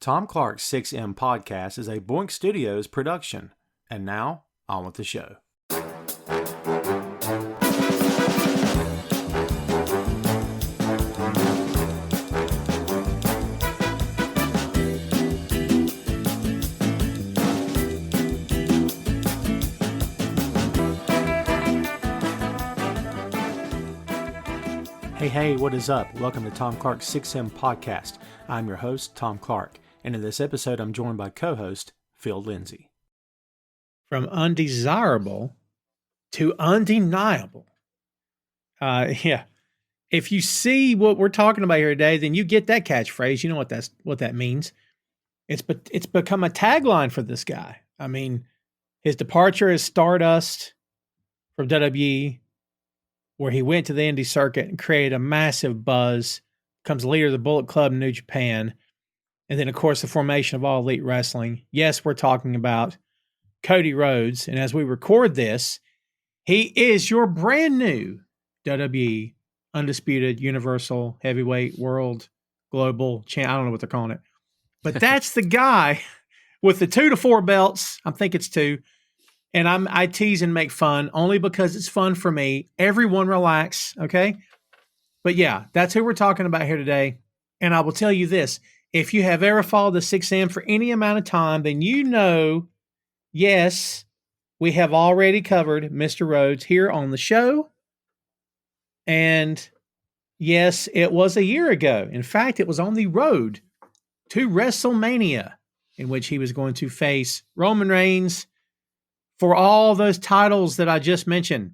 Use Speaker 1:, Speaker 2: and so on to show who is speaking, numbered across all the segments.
Speaker 1: Tom Clark's 6M podcast is a Boink Studios production. And now, on with the show. Hey, what is up? Welcome to Tom Clark's 6M podcast. I'm your host, Tom Clark, and in this episode, I'm joined by co-host Phil Lindsey.
Speaker 2: From undesirable to undeniable. Yeah. If you see what we're talking about here today, then you get that catchphrase. You know what that means. It's become a tagline for this guy. I mean, his departure is Stardust from WWE, where he went to the indie circuit and created a massive buzz, becomes leader of the Bullet Club in New Japan, and then, of course, the formation of All Elite Wrestling. Yes, we're talking about Cody Rhodes, and as we record this, he is your brand new WWE Undisputed Universal Heavyweight World Global Champ. I don't know what they're calling it, but that's the guy with the 2 to 4 belts. I think it's 2. And I tease and make fun only because it's fun for me. Everyone relax, okay? But yeah, that's who we're talking about here today. And I will tell you this. If you have ever followed the 6M for any amount of time, then you know, yes, we have already covered Mr. Rhodes here on the show. And yes, it was a year ago. In fact, it was on the road to WrestleMania, in which he was going to face Roman Reigns for all those titles that I just mentioned.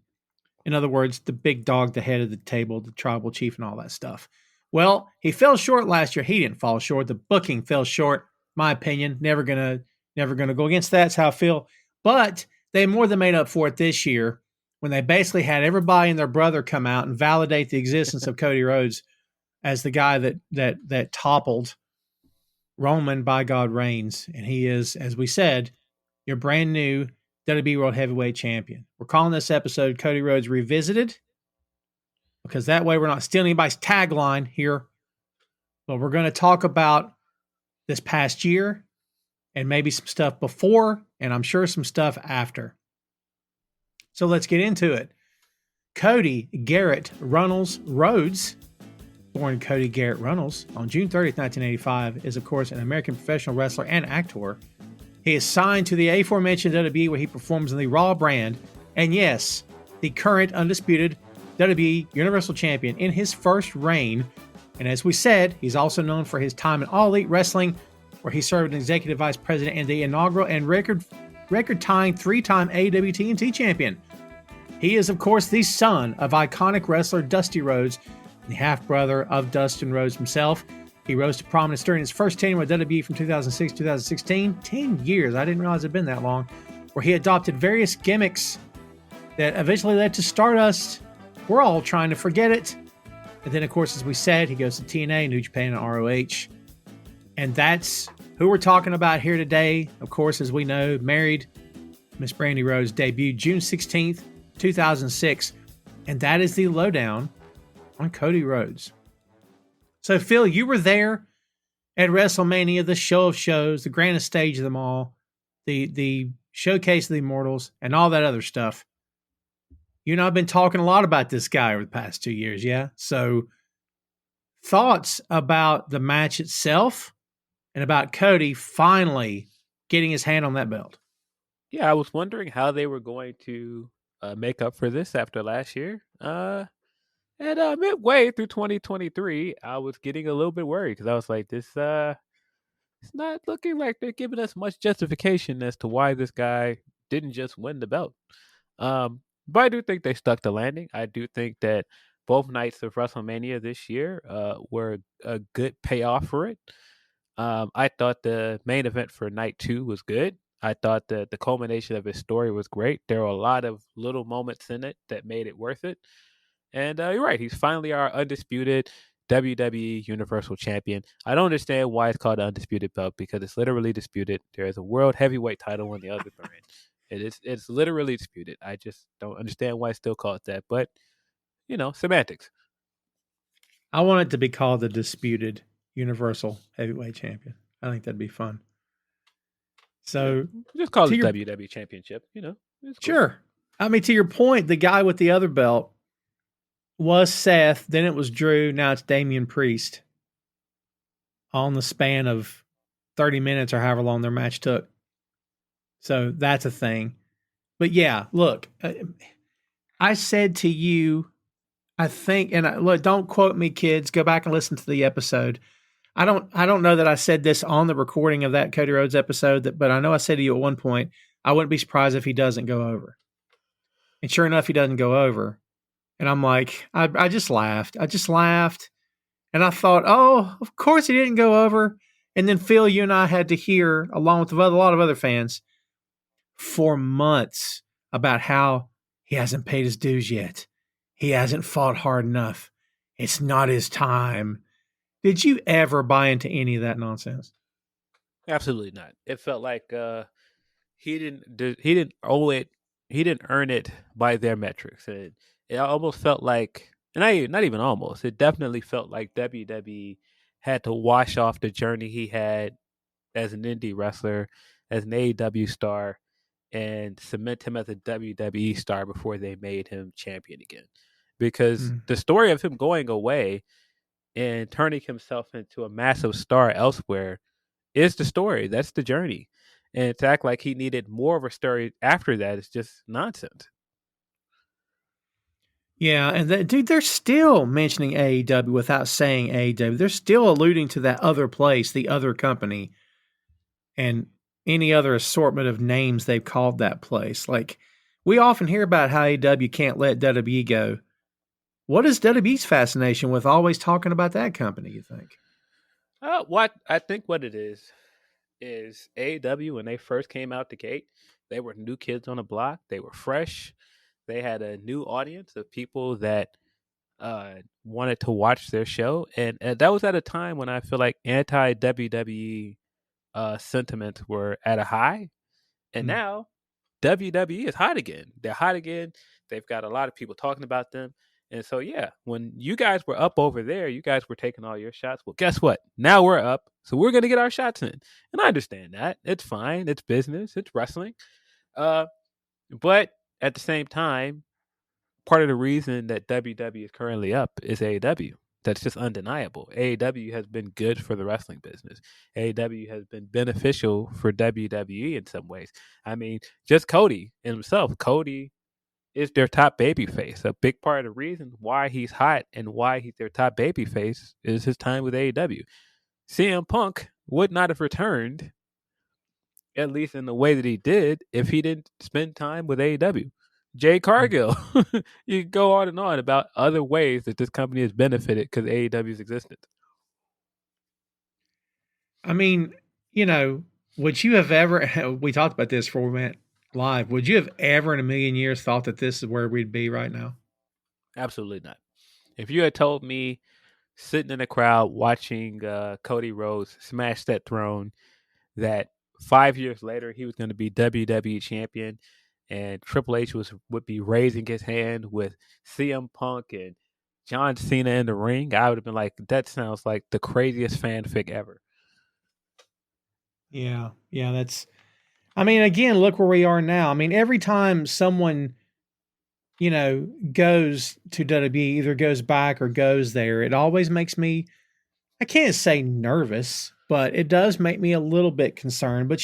Speaker 2: In other words, the big dog, the head of the table, the tribal chief, and all that stuff. Well, he fell short last year. He didn't fall short. The booking fell short. My opinion. Never gonna go against that. That's how I feel. But they more than made up for it this year when they basically had everybody and their brother come out and validate the existence of Cody Rhodes as the guy that toppled Roman by God Reigns. And he is, as we said, your brand new WWE World Heavyweight Champion. We're calling this episode Cody Rhodes Revisited because that way we're not stealing anybody's tagline here. But we're going to talk about this past year and maybe some stuff before and I'm sure some stuff after. So let's get into it. Cody Garrett Runnels Rhodes, born Cody Garrett Runnels on June 30th, 1985, is of course an American professional wrestler and actor. He is signed to the aforementioned WWE where he performs in the Raw brand. And yes, the current undisputed WWE Universal Champion in his first reign. And as we said, he's also known for his time in All Elite Wrestling, where he served as Executive Vice President and the inaugural and record-tying 3-time AEW TNT Champion. He is, of course, the son of iconic wrestler Dusty Rhodes, the half-brother of Dustin Rhodes himself. He rose to prominence during his first tenure with WWE from 2006 to 2016. 10 years. I didn't realize it had been that long. Where he adopted various gimmicks that eventually led to Stardust. We're all trying to forget it. And then, of course, as we said, he goes to TNA, New Japan, and ROH. And that's who we're talking about here today. Of course, as we know, married. Miss Brandy Rhodes debuted June 16th, 2006. And that is the lowdown on Cody Rhodes. So, Phil, you were there at WrestleMania, the show of shows, the grandest stage of them all, the showcase of the Immortals, and all that other stuff. You and I have been talking a lot about this guy over the past 2 years, yeah? So, thoughts about the match itself and about Cody finally getting his hand on that belt?
Speaker 3: Yeah, I was wondering how they were going to make up for this after last year. And midway through 2023, I was getting a little bit worried because I was like, this it's not looking like they're giving us much justification as to why this guy didn't just win the belt. But I do think they stuck the landing. I do think that both nights of WrestleMania this year were a good payoff for it. I thought the main event for night 2 was good. I thought that the culmination of his story was great. There were a lot of little moments in it that made it worth it. And you're right. He's finally our undisputed WWE Universal Champion. I don't understand why it's called the Undisputed Belt because it's literally disputed. There is a World Heavyweight title on the other brand. It's literally disputed. I just don't understand why it's still called that. But, semantics.
Speaker 2: I want it to be called the Disputed Universal Heavyweight Champion. I think that'd be fun. So
Speaker 3: just call
Speaker 2: to
Speaker 3: it
Speaker 2: your
Speaker 3: WWE Championship. It's cool.
Speaker 2: sure. I mean, to your point, the guy with the other belt was Seth. Then it was Drew. Now it's Damian Priest. On the span of 30 minutes or however long their match took. So that's a thing. But yeah, look, I said to you, I think, look, don't quote me, kids. Go back and listen to the episode. I don't know that I said this on the recording of that Cody Rhodes episode, but I know I said to you at one point, I wouldn't be surprised if he doesn't go over. And sure enough, he doesn't go over. And I'm like, I just laughed. And I thought, oh, of course he didn't go over. And then Phil, you and I had to hear, along with a lot of other fans, for months about how he hasn't paid his dues yet. He hasn't fought hard enough. It's not his time. Did you ever buy into any of that nonsense?
Speaker 3: Absolutely not. It felt like he didn't owe it. He didn't earn it by their metrics. It almost felt like, and not even almost. It definitely felt like WWE had to wash off the journey he had as an indie wrestler, as an AEW star, and cement him as a WWE star before they made him champion again. Because the story of him going away and turning himself into a massive star elsewhere is the story. That's the journey. And to act like he needed more of a story after that is just nonsense.
Speaker 2: Yeah, and dude, they're still mentioning AEW without saying AEW. They're still alluding to that other place, the other company, and any other assortment of names they've called that place. Like, we often hear about how AEW can't let WWE go. What is WWE's fascination with always talking about that company, you think?
Speaker 3: What I think what it is AEW, when they first came out the gate, they were new kids on the block. They were fresh. They had a new audience of people that wanted to watch their show, and that was at a time when I feel like anti WWE sentiments were at a high, and now WWE is hot again. They're hot again. They've got a lot of people talking about them. And so, yeah, when you guys were up over there, you guys were taking all your shots. Well, guess what? Now we're up. So we're going to get our shots in. And I understand that. It's fine. It's business. It's wrestling. But at the same time, part of the reason that WWE is currently up is AEW. That's just undeniable. AEW has been good for the wrestling business. AEW has been beneficial for WWE in some ways. I mean, just Cody himself. Cody is their top babyface. A big part of the reason why he's hot and why he's their top babyface is his time with AEW. CM Punk would not have returned, at least in the way that he did, if he didn't spend time with AEW. Jay Cargill. You can go on and on about other ways that this company has benefited because AEW's existence.
Speaker 2: I mean, would you have ever, we talked about this before we went live, would you have ever in a million years thought that this is where we'd be right now?
Speaker 3: Absolutely not. If you had told me sitting in a crowd watching Cody Rhodes smash that throne that 5 years later he was going to be WWE champion and Triple H would be raising his hand with CM Punk and John Cena in the ring, I would have been like, that sounds like the craziest fanfic ever.
Speaker 2: Yeah. I mean, again, look where we are now. I mean, every time someone, goes to WWE, either goes back or goes there, it always makes me, I can't say nervous, but it does make me a little bit concerned. But,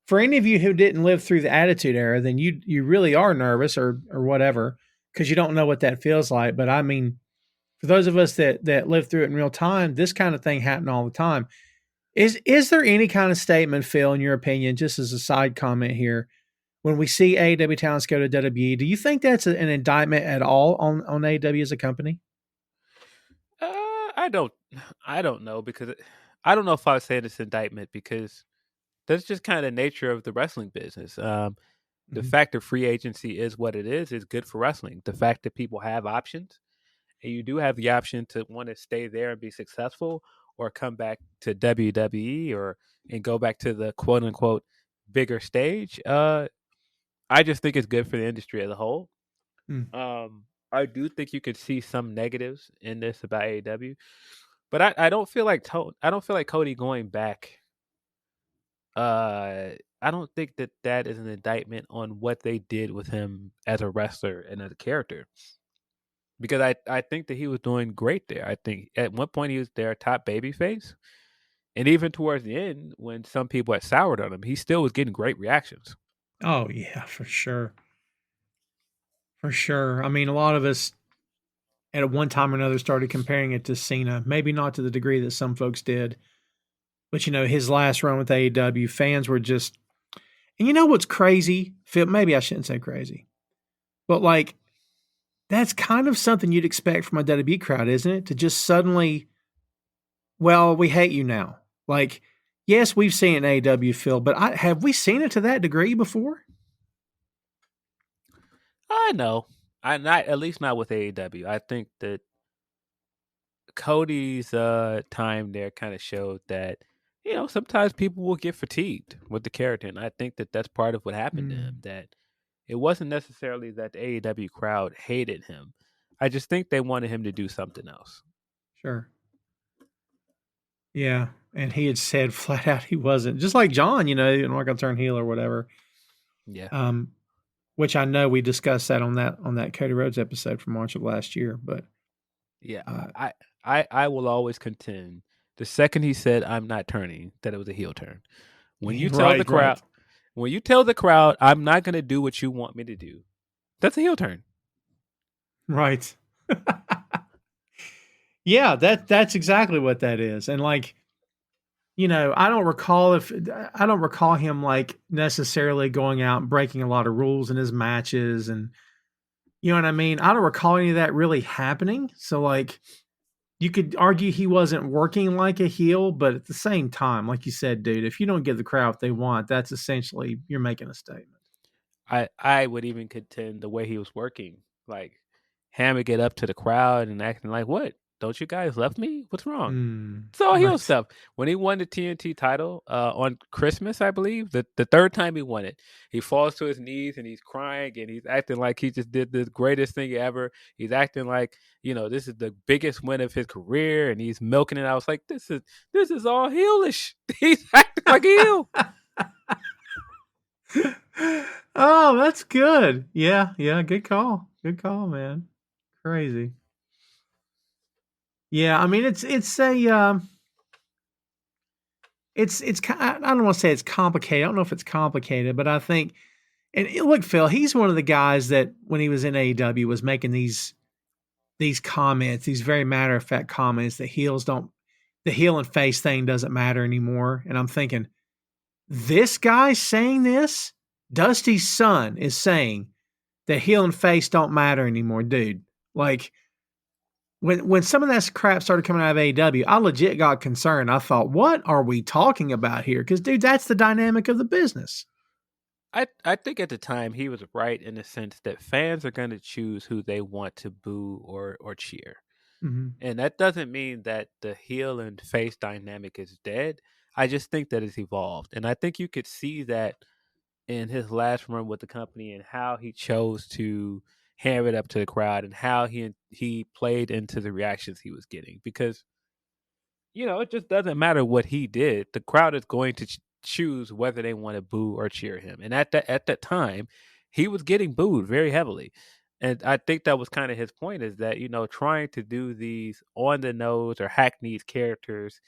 Speaker 2: for any of you who didn't live through the Attitude Era, then you really are nervous or whatever, because you don't know what that feels like. But I mean, for those of us that live through it in real time, this kind of thing happened all the time. Is there any kind of statement, Phil, in your opinion, just as a side comment here, when we see AEW talents go to WWE, do you think that's an indictment at all on AEW as a company?
Speaker 3: I don't know because I don't know if I would say it's indictment because that's just kind of the nature of the wrestling business. The fact that free agency is what it is good for wrestling. The fact that people have options and you do have the option to want to stay there and be successful or come back to WWE and go back to the quote unquote bigger stage. I just think it's good for the industry as a whole. I do think you could see some negatives in this about AEW, but I don't feel like Cody going back I don't think that that is an indictment on what they did with him as a wrestler and as a character. Because I think that he was doing great there. I think at one point he was their top babyface, and even towards the end, when some people had soured on him, he still was getting great reactions.
Speaker 2: Oh yeah, for sure. For sure. I mean, a lot of us at one time or another started comparing it to Cena. Maybe not to the degree that some folks did, but his last run with AEW, fans were just. And you know what's crazy? Phil, maybe I shouldn't say crazy, but like that's kind of something you'd expect from a WWE crowd, isn't it? To just suddenly, well, we hate you now. Like, yes, we've seen it in AEW, Phil, but have we seen it to that degree before?
Speaker 3: I know, I not at least not with AEW. I think that Cody's time there kind of showed that sometimes people will get fatigued with the character, and I think that that's part of what happened to him.
Speaker 2: Mm,
Speaker 3: That it wasn't necessarily that the AEW crowd hated him. I just think they wanted him to do something else.
Speaker 2: sure. Yeah. And he had said flat out he wasn't. Just like John, I'm not gonna turn heel or whatever.
Speaker 3: Yeah,
Speaker 2: Um, which I know we discussed that on that Cody Rhodes episode from March of last year. But
Speaker 3: yeah.
Speaker 2: uh,
Speaker 3: I will always contend the second he said I'm not turning that it was a heel turn. When you tell the
Speaker 2: right,
Speaker 3: crowd,
Speaker 2: right,
Speaker 3: when you tell the crowd I'm not going to do what you want me to do, that's a heel turn.
Speaker 2: right. Yeah, that's exactly what that is. And like, I don't recall him like necessarily going out and breaking a lot of rules in his matches and you know what I mean? I don't recall any of that really happening. So like you could argue he wasn't working like a heel, but at the same time, like you said, dude, if you don't give the crowd what they want, that's essentially you're making a statement.
Speaker 3: I would even contend the way he was working, like hamming it up to the crowd and acting like, "What? Don't you guys love me? What's wrong?"
Speaker 2: Mm,
Speaker 3: It's all heel
Speaker 2: right.
Speaker 3: stuff. When he won the TNT title on Christmas, I believe, the third time he won it, he falls to his knees and he's crying and he's acting like he just did the greatest thing ever. He's acting like this is the biggest win of his career, and he's milking it. I was like, this is all heelish. He's acting like a heel.
Speaker 2: Oh, that's good. Yeah, yeah, good call. Good call, man. Crazy. Yeah, I mean I don't want to say it's complicated. I don't know if it's complicated, but I think look, Phil, he's one of the guys that when he was in AEW was making these comments, these very matter of fact comments that the heel and face thing doesn't matter anymore. And I'm thinking, this guy saying this, Dusty's son is saying that heel and face don't matter anymore, dude. Like when some of that crap started coming out of AEW, I legit got concerned. I thought, what are we talking about here? Because dude, that's the dynamic of the business.
Speaker 3: I think at the time he was right in the sense that fans are going to choose who they want to boo or cheer.
Speaker 2: Mm-hmm.
Speaker 3: And that doesn't mean that the heel and face dynamic is dead. I just think that it's evolved. And I think you could see that in his last run with the company and how he chose to ham it up to the crowd and how he played into the reactions he was getting. Because, it just doesn't matter what he did. The crowd is going to choose whether they want to boo or cheer him. And at that time, he was getting booed very heavily. And I think that was kind of his point is that, trying to do these on the nose or hackneyed characters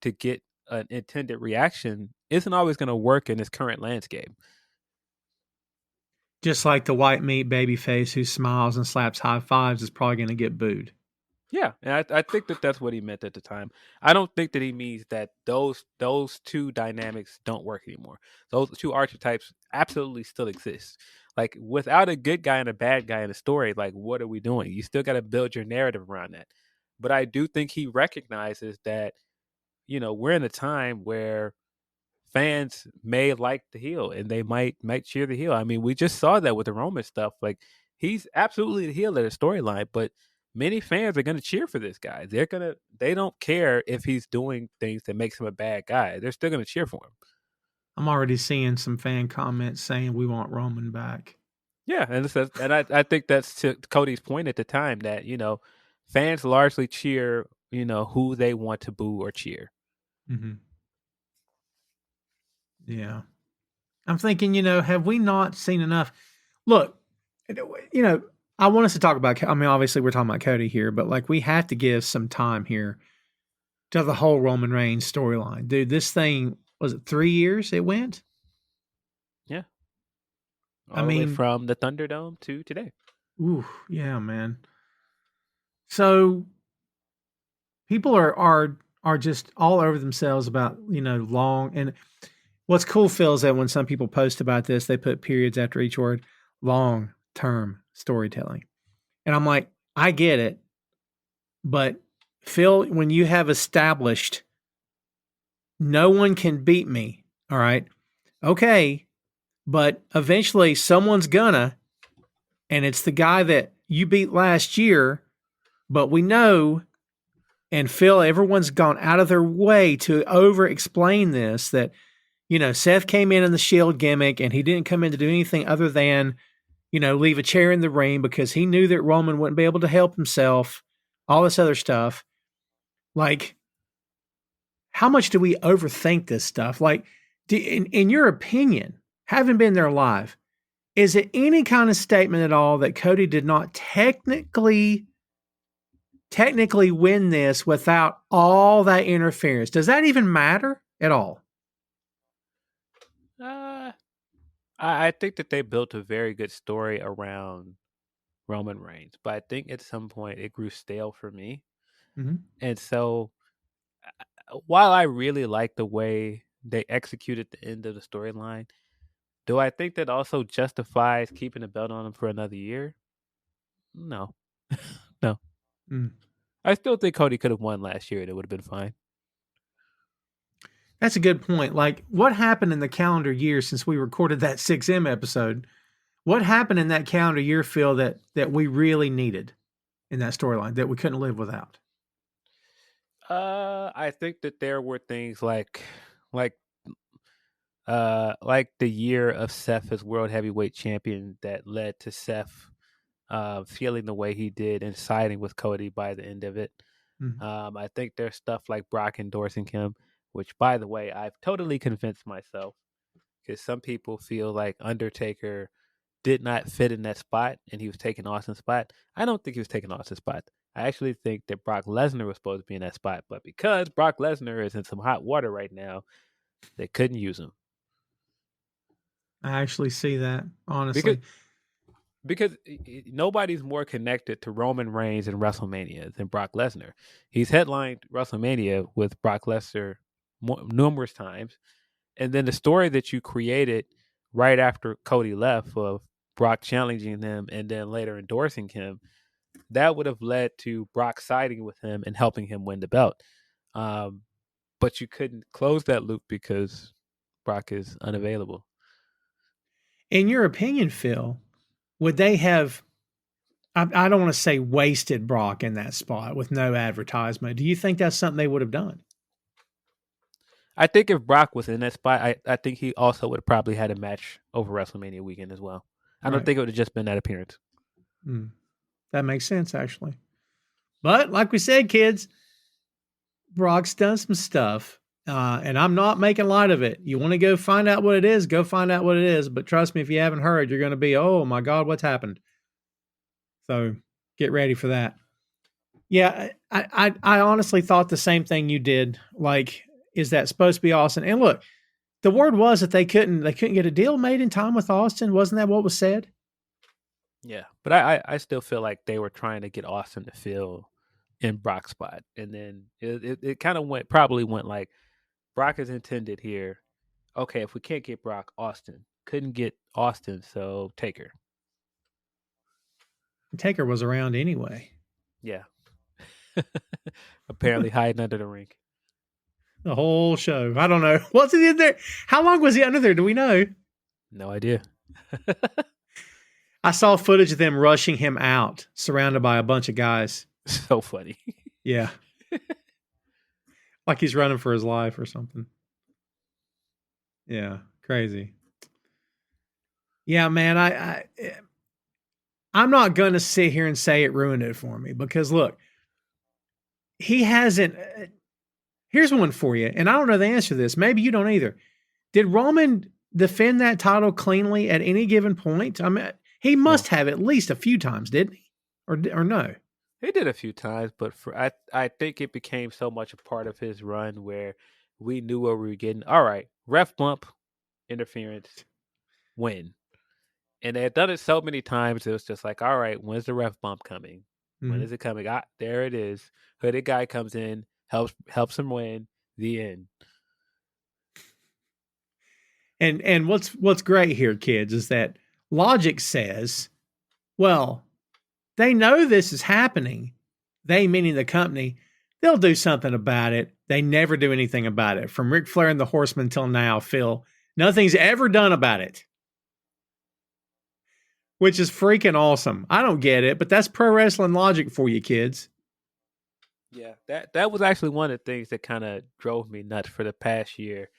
Speaker 3: to get an intended reaction isn't always going to work in this current landscape.
Speaker 2: Just like the white meat baby face who smiles and slaps high fives is probably going to get booed.
Speaker 3: Yeah, and I think that that's what he meant at the time. I don't think that he means that those two dynamics don't work anymore. Those two archetypes absolutely still exist. Like without a good guy and a bad guy in a story, like what are we doing? You still got to build your narrative around that. But I do think he recognizes that we're in a time where fans may like the heel and they might cheer the heel. I mean, we just saw that with the Roman stuff. Like he's absolutely the heel of the storyline, but many fans are going to cheer for this guy. They don't care if he's doing things that makes him a bad guy. They're still going to cheer for him.
Speaker 2: I'm already seeing some fan comments saying we want Roman back.
Speaker 3: Yeah, and I think that's to Cody's point at the time that fans largely cheer who they want to boo or cheer.
Speaker 2: Mm-hmm. Yeah. I'm thinking, have we not seen enough? Look, I want us to talk about, I mean, obviously we're talking about Cody here, but like we have to give some time here to the whole Roman Reigns storyline. Dude, this thing, was it 3 years it went?
Speaker 3: Yeah.
Speaker 2: I
Speaker 3: All the way
Speaker 2: mean,
Speaker 3: from the Thunderdome to today.
Speaker 2: ooh, yeah, man. So people are just all over themselves about, long. And what's cool, Phil, is that when some people post about this, they put periods after each word, long term storytelling. And I'm like, I get it. But Phil, when you have established no one can beat me, all right, okay, but eventually someone's gonna, and it's the guy that you beat last year, but we know, and Phil, everyone's gone out of their way to over explain this that, Seth came in the Shield gimmick and he didn't come in to do anything other than, leave a chair in the ring because he knew that Roman wouldn't be able to help himself, all this other stuff. Like, how much do we overthink this stuff? Like, in your opinion, having been there live, is it any kind of statement at all that Cody did not technically win this without all that interference? Does that even matter at all?
Speaker 3: I think that they built a very good story around Roman Reigns, but I think at some point it grew stale for me.
Speaker 2: Mm-hmm.
Speaker 3: And so while I really like the way they executed the end of the storyline, do I think that also justifies keeping the belt on him for another year? No. No.
Speaker 2: Mm.
Speaker 3: I still think Cody could have won last year and it would have been fine.
Speaker 2: That's a good point. Like, what happened in the calendar year since we recorded that 6M episode? What happened in that calendar year, Phil, that we really needed in that storyline that we couldn't live without?
Speaker 3: I think that there were things like the year of Seth as world heavyweight champion that led to Seth feeling the way he did and siding with Cody by the end of it.
Speaker 2: Mm-hmm.
Speaker 3: I think there's stuff like Brock endorsing him, which, by the way, I've totally convinced myself, because some people feel like Undertaker did not fit in that spot and he was taking Austin's spot. I don't think he was taking Austin's spot. I actually think that Brock Lesnar was supposed to be in that spot, but because Brock Lesnar is in some hot water right now, they couldn't use him.
Speaker 2: I actually see that, honestly.
Speaker 3: Because nobody's more connected to Roman Reigns and WrestleMania than Brock Lesnar. He's headlined WrestleMania with Brock Lesnar numerous times. And then the story that you created right after Cody left of Brock challenging him and then later endorsing him, that would have led to Brock siding with him and helping him win the belt. But you couldn't close that loop because Brock is unavailable.
Speaker 2: In your opinion, Phil, would they have, I don't want to say wasted Brock in that spot with no advertisement? Do you think that's something they would have done?
Speaker 3: I think if Brock was in that spot, I think he also would have probably had a match over WrestleMania weekend as well. I don't think it would have just been that appearance.
Speaker 2: That makes sense, actually. But like we said, kids, Brock's done some stuff, and I'm not making light of it. You want to go find out what it is, go find out what it is. But trust me, if you haven't heard, you're going to be, oh my God, what's happened? So get ready for that. Yeah, I honestly thought the same thing you did. Like, is that supposed to be Austin? And look, the word was that they couldn't get a deal made in time with Austin. Wasn't that what was said?
Speaker 3: Yeah, but I still feel like they were trying to get Austin to fill in Brock's spot, and then it kind of probably went like Brock is intended here. Okay, if we can't get Brock, Austin couldn't get Austin, so Taker.
Speaker 2: Taker was around anyway.
Speaker 3: Yeah, apparently hiding under the ring.
Speaker 2: The whole show. I don't know. Was he in there? How long was he under there? Do we know?
Speaker 3: No idea.
Speaker 2: I saw footage of them rushing him out, surrounded by a bunch of guys.
Speaker 3: So funny.
Speaker 2: Yeah. Like he's running for his life or something. Yeah. Crazy. Yeah, man. I'm not going to sit here and say it ruined it for me because look, he hasn't. Here's one for you. And I don't know the answer to this. Maybe you don't either. Did Roman defend that title cleanly at any given point? I mean, he must have at least a few times, didn't he? Or no?
Speaker 3: He did a few times, but I think it became so much a part of his run where we knew what we were getting. All right, ref bump, interference, win. And they had done it so many times, it was just like, all right, when's the ref bump coming? When is it coming? There it is. Hooded guy comes in, helps him win. The end.
Speaker 2: And what's great here, kids, is that logic says, well, they know this is happening. They, meaning the company, they'll do something about it. They never do anything about it. From Ric Flair and the Horsemen till now, Phil, nothing's ever done about it. Which is freaking awesome. I don't get it, but that's pro wrestling logic for you, kids.
Speaker 3: Yeah, that was actually one of the things that kind of drove me nuts for the past year.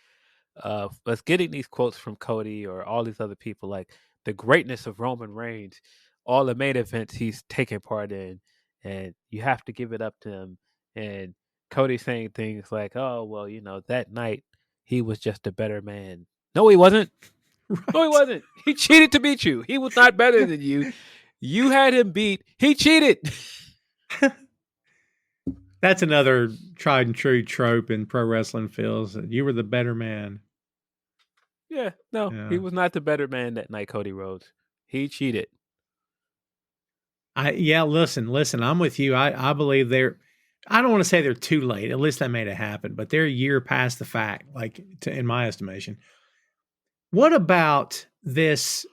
Speaker 3: Us getting these quotes from Cody or all these other people, like the greatness of Roman Reigns, all the main events he's taken part in, and you have to give it up to him. And Cody saying things like, "Oh, well, that night he was just a better man." No, he wasn't.
Speaker 2: Right.
Speaker 3: No, he wasn't. He cheated to beat you. He was not better than you. You had him beat. He cheated.
Speaker 2: That's another tried and true trope in pro wrestling, Phil. You were the better man.
Speaker 3: Yeah, no, he was not the better man that night, Cody Rhodes. He cheated.
Speaker 2: Listen, I'm with you. I believe I don't want to say they're too late. At least they made it happen, but they're a year past the fact, in my estimation. What about this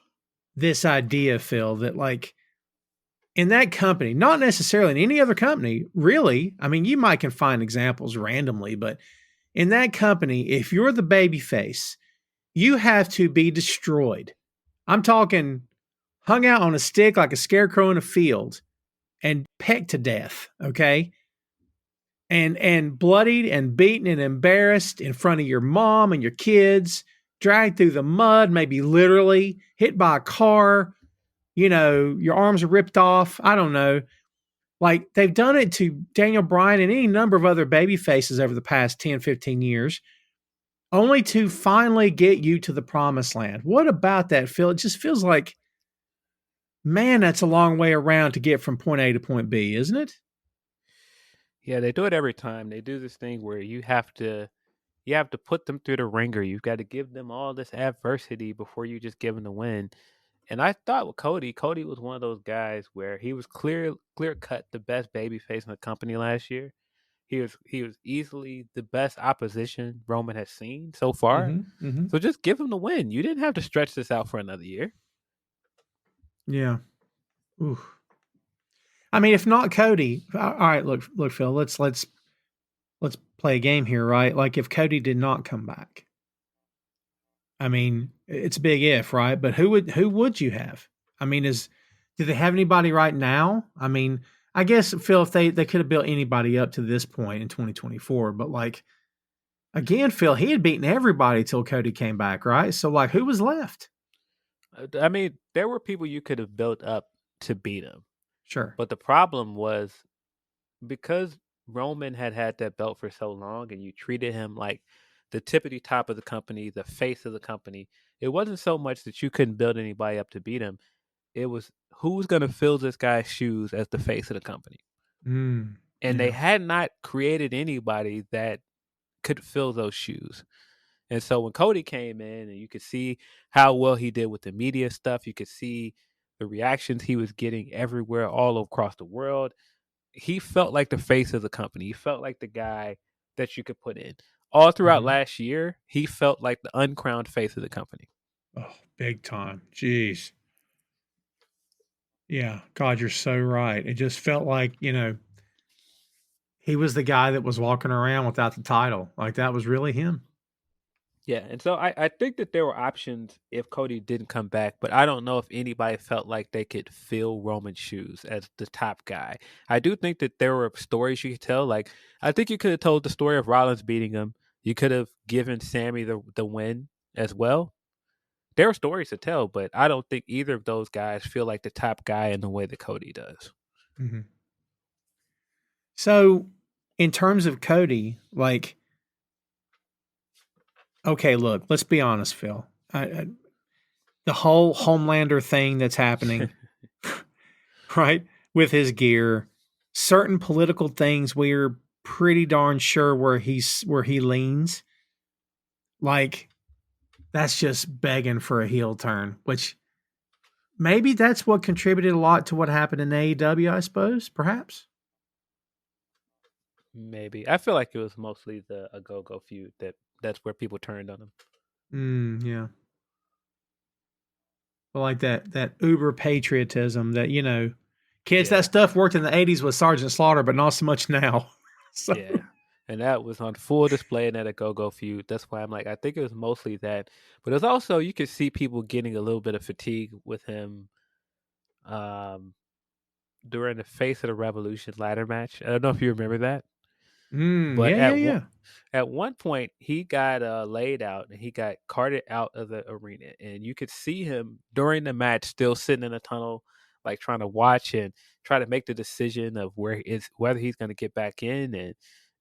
Speaker 2: idea, Phil, that in that company, not necessarily in any other company, really, I mean, you can find examples randomly, but in that company, if you're the baby face, you have to be destroyed. I'm talking hung out on a stick like a scarecrow in a field and pecked to death, okay? And bloodied and beaten and embarrassed in front of your mom and your kids, dragged through the mud, maybe literally, hit by a car, your arms are ripped off. I don't know. Like they've done it to Daniel Bryan and any number of other baby faces over the past 10, 15 years, only to finally get you to the promised land. What about that, Phil? It just feels like, man, that's a long way around to get from point A to point B, isn't it?
Speaker 3: Yeah, they do it every time. They do this thing where you have to put them through the ringer. You've got to give them all this adversity before you just give them the win. And I thought with Cody was one of those guys where he was clear cut the best babyface in the company last year. He was easily the best opposition Roman has seen so far.
Speaker 2: Mm-hmm, mm-hmm.
Speaker 3: So just give him the win. You didn't have to stretch this out for another year.
Speaker 2: Yeah. Ooh. I mean, if not Cody, all right. Look, Phil. Let's play a game here, right? Like if Cody did not come back, I mean, it's a big if, right? But who would you have? I mean, do they have anybody right now? I mean, I guess Phil, if they could have built anybody up to this point in 2024, but again, Phil, he had beaten everybody till Cody came back, right? So who was left?
Speaker 3: I mean, there were people you could have built up to beat him.
Speaker 2: Sure.
Speaker 3: But the problem was because Roman had that belt for so long and you treated him like the tippity top of the company, the face of the company, it wasn't so much that you couldn't build anybody up to beat him. It was who's going to fill this guy's shoes as the face of the company. And they had not created anybody that could fill those shoes. And so when Cody came in and you could see how well he did with the media stuff, you could see the reactions he was getting everywhere, all across the world. He felt like the face of the company. He felt like the guy that you could put in. All throughout last year, he felt like the uncrowned face of the company.
Speaker 2: Oh, big time. Jeez. Yeah. God, you're so right. It just felt like, he was the guy that was walking around without the title. Like that was really him.
Speaker 3: Yeah, and so I think that there were options if Cody didn't come back, but I don't know if anybody felt like they could fill Roman's shoes as the top guy. I do think that there were stories you could tell. Like, I think you could have told the story of Rollins beating him. You could have given Sammy the win as well. There are stories to tell, but I don't think either of those guys feel like the top guy in the way that Cody does.
Speaker 2: Mm-hmm. So, in terms of Cody, okay, look, let's be honest, Phil. The whole Homelander thing that's happening, right, with his gear, certain political things we're pretty darn sure where he leans. Like, that's just begging for a heel turn, which maybe that's what contributed a lot to what happened in AEW, I suppose, perhaps.
Speaker 3: Maybe. I feel like it was mostly the a go-go feud that's where people turned on him.
Speaker 2: Yeah. But like that uber patriotism that, kids,
Speaker 3: Yeah.
Speaker 2: that stuff worked in the 80s with Sergeant Slaughter, but not so much now. So,
Speaker 3: Yeah. And that was on full display in that a go-go feud. That's why I'm like, I think it was mostly that. But it was also, you could see people getting a little bit of fatigue with him um, during the Face of the Revolution ladder match. I don't know if you remember that. But
Speaker 2: yeah.
Speaker 3: at one point, he got laid out and he got carted out of the arena, and you could see him during the match still sitting in a tunnel, like trying to watch and try to make the decision of whether he's going to get back in, and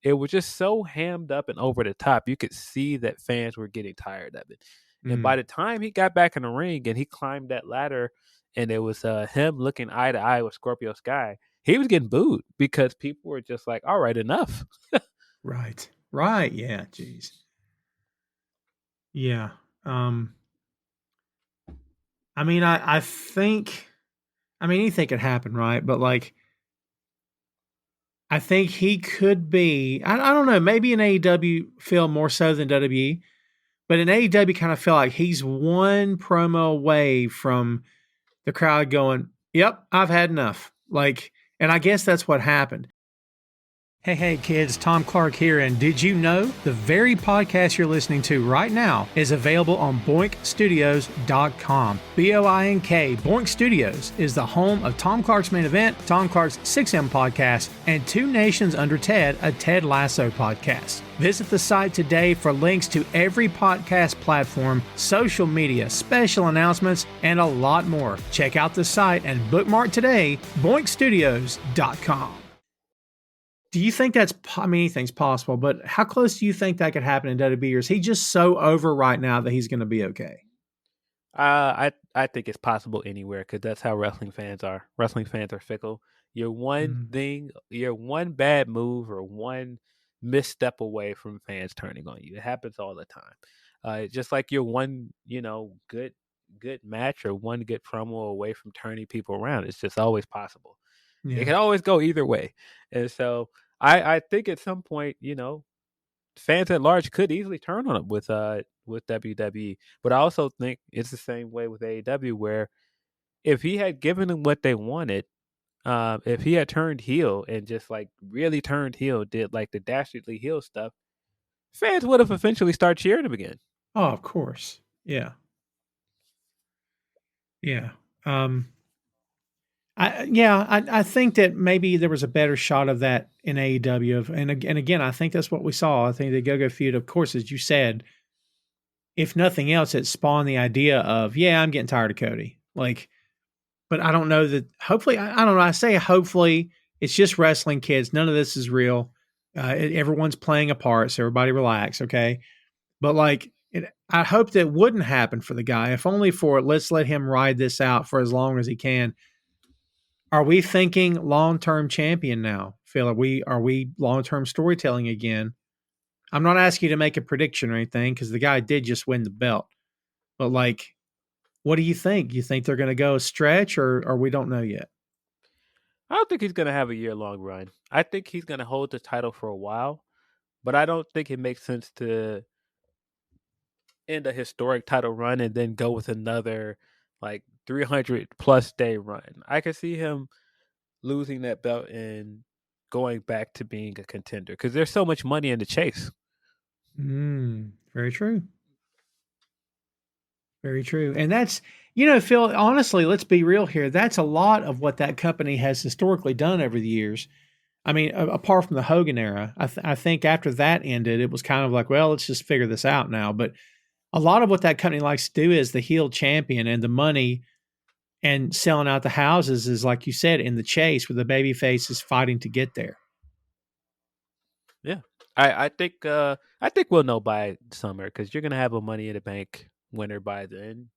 Speaker 3: it was just so hammed up and over the top. You could see that fans were getting tired of it, and by the time he got back in the ring and he climbed that ladder, and it was him looking eye to eye with Scorpio Sky, he was getting booed because people were just like, "All right, enough."
Speaker 2: Right. Right. Yeah. Jeez. Yeah. I mean, I think, anything could happen, right? But like, I think he could be, I don't know, maybe in AEW feel more so than WWE, but in AEW kind of feel like he's one promo away from the crowd going, yep, I've had enough. Like, and I guess that's what happened. Hey kids, Tom Clark here, and did you know the very podcast you're listening to right now is available on boinkstudios.com. B-O-I-N-K, Boink Studios is the home of Tom Clark's Main Event, Tom Clark's 6M podcast, and Two Nations Under Ted, a Ted Lasso podcast. Visit the site today for links to every podcast platform, social media, special announcements, and a lot more. Check out the site and bookmark today, boinkstudios.com. Do you think that's, anything's possible, but how close do you think that could happen in WWE? Or is he just so over right now that he's going to be okay?
Speaker 3: I think it's possible anywhere because that's how wrestling fans are. Wrestling fans are fickle. You're one bad move or one misstep away from fans turning on you. It happens all the time. Just like you're one, good match or one good promo away from turning people around. It's just always possible.
Speaker 2: Yeah.
Speaker 3: It can always go either way. And so I think at some point, fans at large could easily turn on him with WWE. But I also think it's the same way with AEW, where if he had given them what they wanted, if he had turned heel and just like really turned heel, did like the dastardly heel stuff, fans would have eventually started cheering him again.
Speaker 2: Oh, of course. Yeah. Yeah. I think that maybe there was a better shot of that in AEW. And again, I think that's what we saw. I think the Go-Go feud, of course, as you said, if nothing else, it spawned the idea of, yeah, I'm getting tired of Cody. Like, but I don't know that, hopefully, I don't know. I say hopefully it's just wrestling, kids. None of this is real. Everyone's playing a part. So everybody relax. Okay. But like, I hope that wouldn't happen for the guy, if only for let's let him ride this out for as long as he can. Are we thinking long-term champion now, Phil? Are we long-term storytelling again? I'm not asking you to make a prediction or anything because the guy did just win the belt. But like, what do you think? You think they're going to go a stretch, or we don't know yet?
Speaker 3: I don't think he's going to have a year-long run. I think he's going to hold the title for a while, but I don't think it makes sense to end a historic title run and then go with another like 300 plus day run. I could see him losing that belt and going back to being a contender because there's so much money in the chase.
Speaker 2: Very true. Very true. And that's, Phil, honestly, let's be real here. That's a lot of what that company has historically done over the years. I mean, apart from the Hogan era, I think after that ended, it was kind of like, well, let's just figure this out now. But a lot of what that company likes to do is the heel champion and the money and selling out the houses is, like you said, in the chase where the baby face is fighting to get there.
Speaker 3: Yeah. I think we'll know by summer because you're gonna have a Money in the Bank winner by then.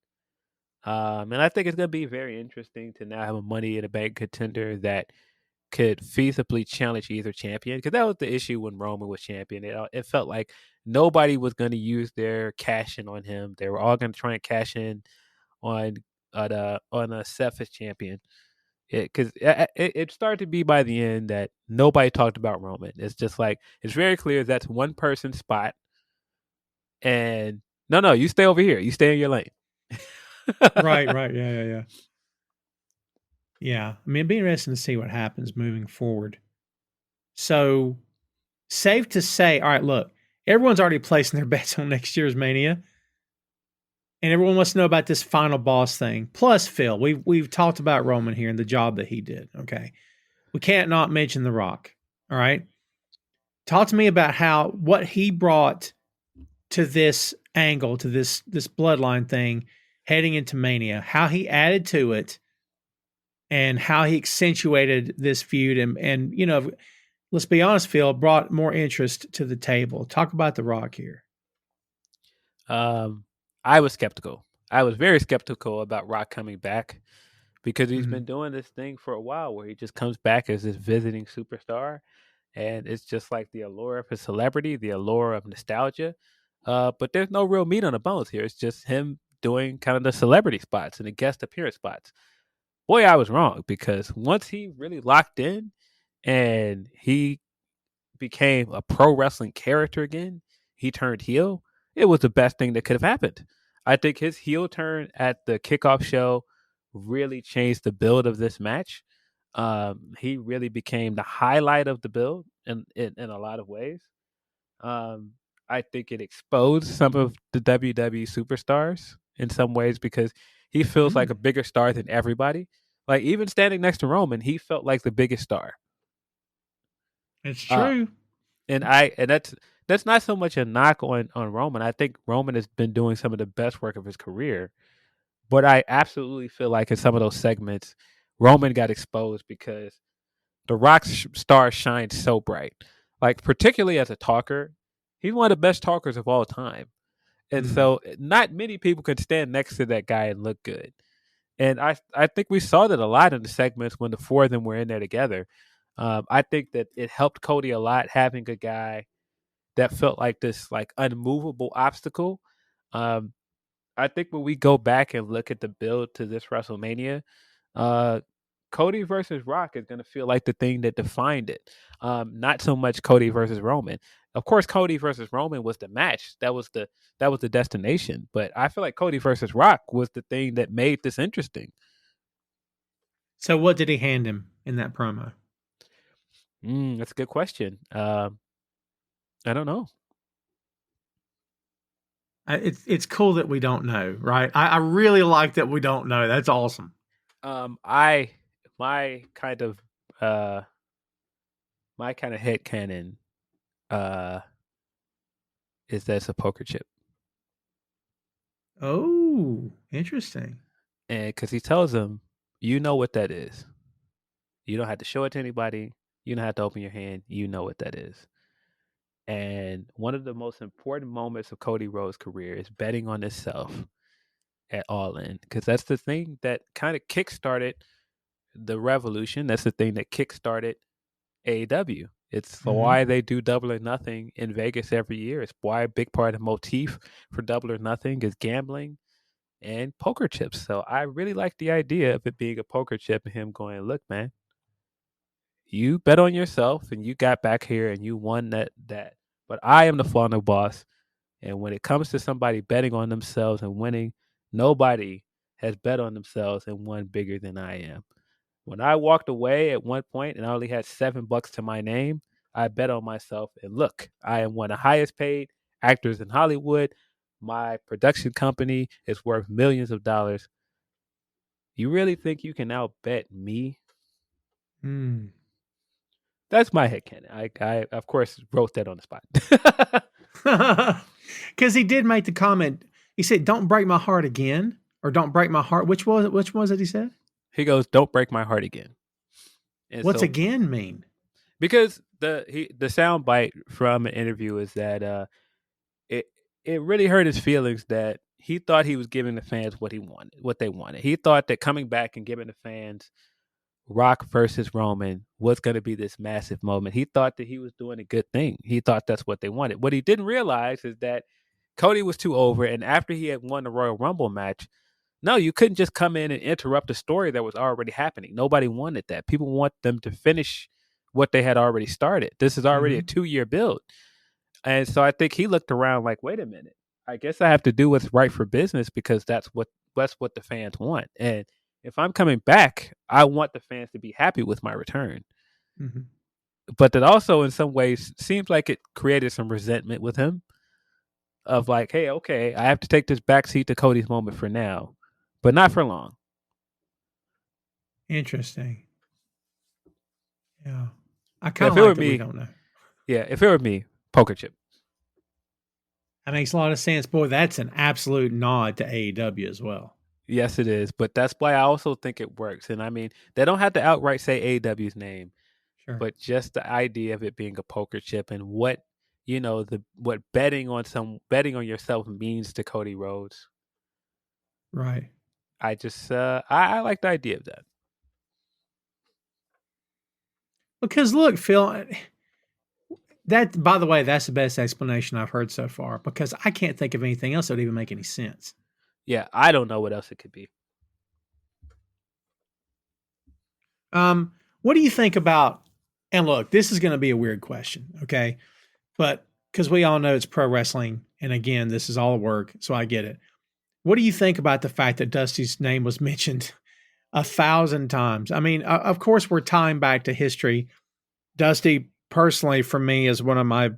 Speaker 3: And I think it's gonna be very interesting to now have a Money in the Bank contender that could feasibly challenge either champion. Because that was the issue when Roman was champion. It felt like nobody was going to use their cash in on him. They were all going to try and cash in on on a Seth as champion. Because it started to be by the end that nobody talked about Roman. It's just like it's very clear that's one person's spot. And no, you stay over here. You stay in your lane.
Speaker 2: Right. Yeah. Yeah. I mean, it'd be interesting to see what happens moving forward. So, safe to say, all right, look, everyone's already placing their bets on next year's Mania. And everyone wants to know about this final boss thing. Plus, Phil, we've talked about Roman here and the job that he did. Okay. We can't not mention The Rock. All right. Talk to me about what he brought to this angle, to this bloodline thing heading into Mania, how he added to it and how he accentuated this feud and let's be honest, Phil, brought more interest to the table. Talk about The Rock here.
Speaker 3: I was skeptical. I was very skeptical about Rock coming back because he's been doing this thing for a while where he just comes back as this visiting superstar. And it's just like the allure of his celebrity, the allure of nostalgia. But there's no real meat on the bones here. It's just him doing kind of the celebrity spots and the guest appearance spots. Boy, I was wrong because once he really locked in and he became a pro wrestling character again, he turned heel. It was the best thing that could have happened. I think his heel turn at the kickoff show really changed the build of this match. He really became the highlight of the build in a lot of ways. I think it exposed some of the WWE superstars in some ways because he feels like a bigger star than everybody. Like even standing next to Roman, he felt like the biggest star.
Speaker 2: It's true.
Speaker 3: And that's not so much a knock on Roman. I think Roman has been doing some of the best work of his career. But I absolutely feel like in some of those segments, Roman got exposed because The Rock's star shines so bright. Like particularly as a talker, he's one of the best talkers of all time. And so not many people could stand next to that guy and look good. And I think we saw that a lot in the segments when the four of them were in there together. I think that it helped Cody a lot having a guy that felt like this like unmovable obstacle. Um, I think when we go back and look at the build to this WrestleMania, Cody versus Rock is going to feel like the thing that defined it. Not so much Cody versus Roman. Of course, Cody versus Roman was the match. That was the destination. But I feel like Cody versus Rock was the thing that made this interesting.
Speaker 2: So, what did he hand him in that promo?
Speaker 3: That's a good question. I don't know.
Speaker 2: It's cool that we don't know, right? I really like that we don't know. That's awesome.
Speaker 3: My kind of headcanon is that it's a poker chip.
Speaker 2: Oh, interesting.
Speaker 3: And because he tells him, you know what that is. You don't have to show it to anybody. You don't have to open your hand. You know what that is. And one of the most important moments of Cody Rhodes' career is betting on himself at All In. Because that's the thing that kind of kickstarted the revolution. That's the thing that kickstarted AEW. It's why they do Double or Nothing in Vegas every year. It's why a big part of the motif for Double or Nothing is gambling and poker chips. So I really like the idea of it being a poker chip and him going, look, man, you bet on yourself and you got back here and you won that. But I am the final boss. And when it comes to somebody betting on themselves and winning, nobody has bet on themselves and won bigger than I am. When I walked away at one point and I only had $7 to my name, I bet on myself. And look, I am one of the highest paid actors in Hollywood. My production company is worth millions of dollars. You really think you can outbet me? That's my headcanon. I of course wrote that on the
Speaker 2: spot. Because he did make the comment. He said, "Don't break my heart again," or "Don't break my heart." Which was it? He said.
Speaker 3: He goes, "Don't break my heart again."
Speaker 2: And what's again mean?
Speaker 3: because the sound bite from an interview is that it it really hurt his feelings that he thought he was giving the fans what they wanted. He thought that coming back and giving the fans Rock versus Roman was going to be this massive moment. He thought that he was doing a good thing. He thought that's what they wanted. What he didn't realize is that Cody was too over, and after he had won the Royal Rumble match, no, you couldn't just come in and interrupt a story that was already happening. Nobody wanted that. People want them to finish what they had already started. This is already a 2-year build. And so I think he looked around like, wait a minute. I guess I have to do what's right for business because that's what the fans want. And if I'm coming back, I want the fans to be happy with my return.
Speaker 2: Mm-hmm.
Speaker 3: But that also in some ways seems like it created some resentment with him of like, hey, okay, I have to take this backseat to Cody's moment for now, but not for long.
Speaker 2: Interesting. Yeah. I
Speaker 3: Yeah,
Speaker 2: kind
Speaker 3: if
Speaker 2: of
Speaker 3: it were
Speaker 2: like that we
Speaker 3: me,
Speaker 2: don't know.
Speaker 3: yeah, if it were me, poker chip.
Speaker 2: That makes a lot of sense. Boy, that's an absolute nod to AEW as well.
Speaker 3: Yes, it is. But that's why I also think it works. And I mean, they don't have to outright say AEW's name,
Speaker 2: Sure.
Speaker 3: but just the idea of it being a poker chip and what what betting on yourself means to Cody Rhodes.
Speaker 2: Right.
Speaker 3: I just I like the idea of that.
Speaker 2: Because look, Phil, that, by the way, that's the best explanation I've heard so far because I can't think of anything else that would even make any sense.
Speaker 3: Yeah, I don't know what else it could be.
Speaker 2: What do you think about, and look, this is going to be a weird question, okay? But because we all know it's pro wrestling, and again, this is all work, so I get it. What do you think about the fact that Dusty's name was mentioned 1,000 times? I mean, of course, we're tying back to history. Dusty, personally, for me, is one of my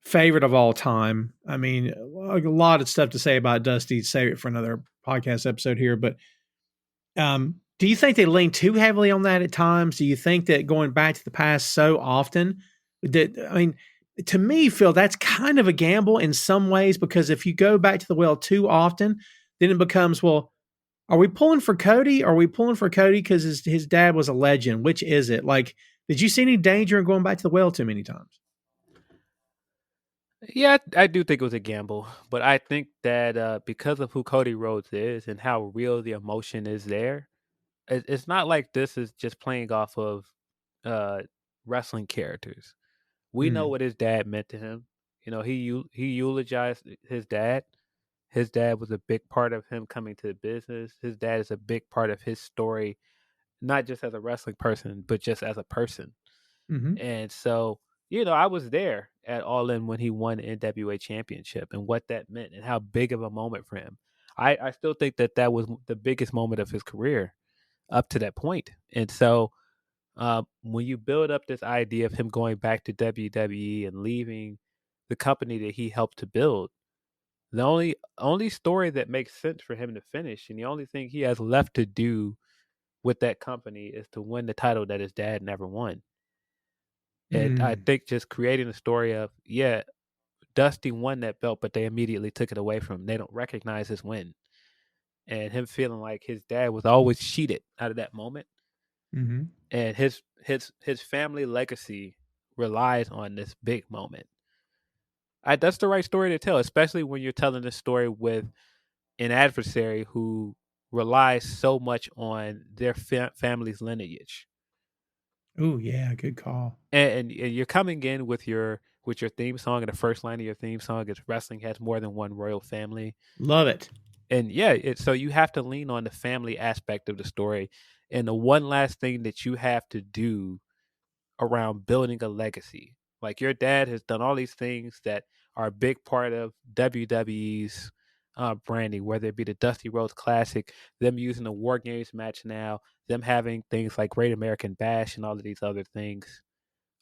Speaker 2: favorite of all time. I mean, a lot of stuff to say about Dusty. Save it for another podcast episode here. But do you think they lean too heavily on that at times? Do you think that going back to the past so often that, I mean, to me, Phil, that's kind of a gamble in some ways because if you go back to the well too often, then it becomes, well, are we pulling for Cody? Are we pulling for Cody because his dad was a legend? Which is it? Like, did you see any danger in going back to the well too many times?
Speaker 3: Yeah, I do think it was a gamble, but I think that because of who Cody Rhodes is and how real the emotion is there, it's not like this is just playing off of uh, wrestling characters. We know
Speaker 2: Mm,
Speaker 3: what his dad meant to him. He eulogized his dad. His dad was a big part of him coming to the business. His dad is a big part of his story, not just as a wrestling person, but just as a person.
Speaker 2: mm-hmm,
Speaker 3: And so, I was there at All In when he won the NWA championship and what that meant and how big of a moment for him. I still think that was the biggest moment of his career up to that point. And so, when you build up this idea of him going back to WWE and leaving the company that he helped to build, the only story that makes sense for him to finish, and the only thing he has left to do with that company is to win the title that his dad never won. And I
Speaker 2: mm,
Speaker 3: think just creating a story of, yeah, Dusty won that belt, but they immediately took it away from him. They don't recognize his win. And him feeling like his dad was always cheated out of that moment.
Speaker 2: mm-hmm.
Speaker 3: And his family legacy relies on this big moment. That's the right story to tell, especially when you're telling this story with an adversary who relies so much on their family's lineage.
Speaker 2: Oh yeah, good call.
Speaker 3: And you're coming in with your theme song, and the first line of your theme song is wrestling has more than one royal family.
Speaker 2: Love it.
Speaker 3: And yeah, so you have to lean on the family aspect of the story. And the one last thing that you have to do around building a legacy. Like your dad has done all these things that are a big part of WWE's branding, whether it be the Dusty Rhodes Classic, them using the War Games match now, them having things like Great American Bash and all of these other things.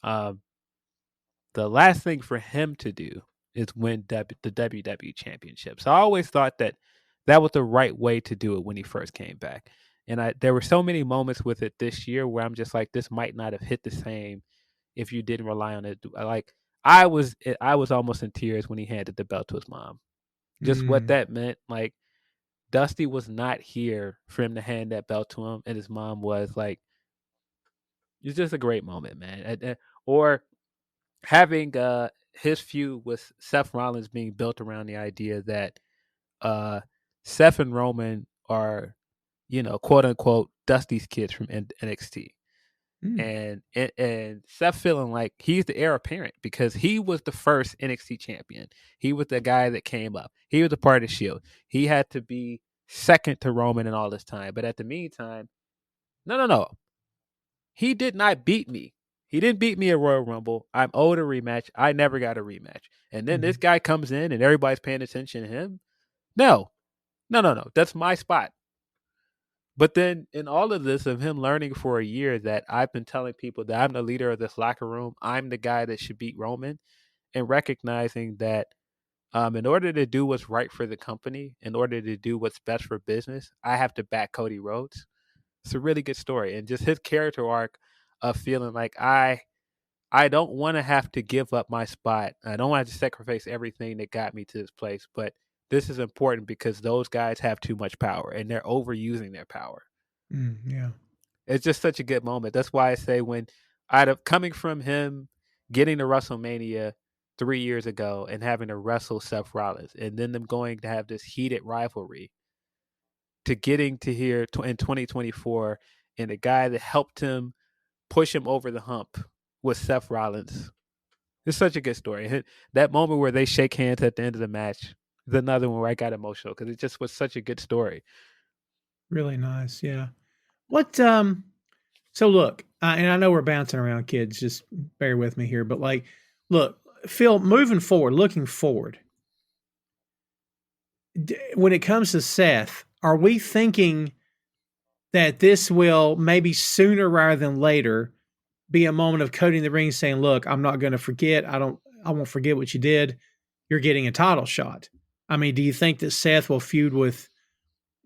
Speaker 3: Um, the last thing for him to do is win the WWE Championship. So I always thought that was the right way to do it when he first came back. And there were so many moments with it this year where I'm just like, this might not have hit the same if you didn't rely on it. Like I was almost in tears when he handed the belt to his mom. Just what
Speaker 2: Mm.
Speaker 3: that meant. Like Dusty was not here for him to hand that belt to him, and his mom was like, it's just a great moment, man. or having his feud with Seth Rollins being built around the idea that uh, Seth and Roman are, quote unquote, Dusty's kids from NXT.
Speaker 2: Mm.
Speaker 3: And Seth feeling like he's the heir apparent because he was the first NXT champion. He was the guy that came up. He was a part of the Shield. He had to be second to Roman in all this time. But at the meantime, no. He did not beat me. He didn't beat me at Royal Rumble. I'm owed a rematch. I never got a rematch. And then this guy comes in and everybody's paying attention to him. No. That's my spot. But then in all of this of him learning for a year that I've been telling people that I'm the leader of this locker room, I'm the guy that should beat Roman, and recognizing that in order to do what's right for the company, in order to do what's best for business, I have to back Cody Rhodes. It's a really good story. And just his character arc of feeling like I don't want to have to give up my spot. I don't want to sacrifice everything that got me to this place, but this is important because those guys have too much power and they're overusing their power.
Speaker 2: Yeah.
Speaker 3: It's just such a good moment. That's why I say when out of coming from him getting to WrestleMania 3 years ago and having to wrestle Seth Rollins and then them going to have this heated rivalry to getting to here in 2024 and the guy that helped him push him over the hump was Seth Rollins. It's such a good story. That moment where they shake hands at the end of the match is another one where I got emotional because it just was such a good story.
Speaker 2: Really nice. Yeah. What, so look, and I know we're bouncing around, kids, just bear with me here, but like, look, Phil, moving forward, looking forward, when it comes to Seth, are we thinking that this will maybe sooner rather than later be a moment of Cody in the ring saying, look, I'm not going to forget. I won't forget what you did. You're getting a title shot. I mean, do you think that Seth will feud with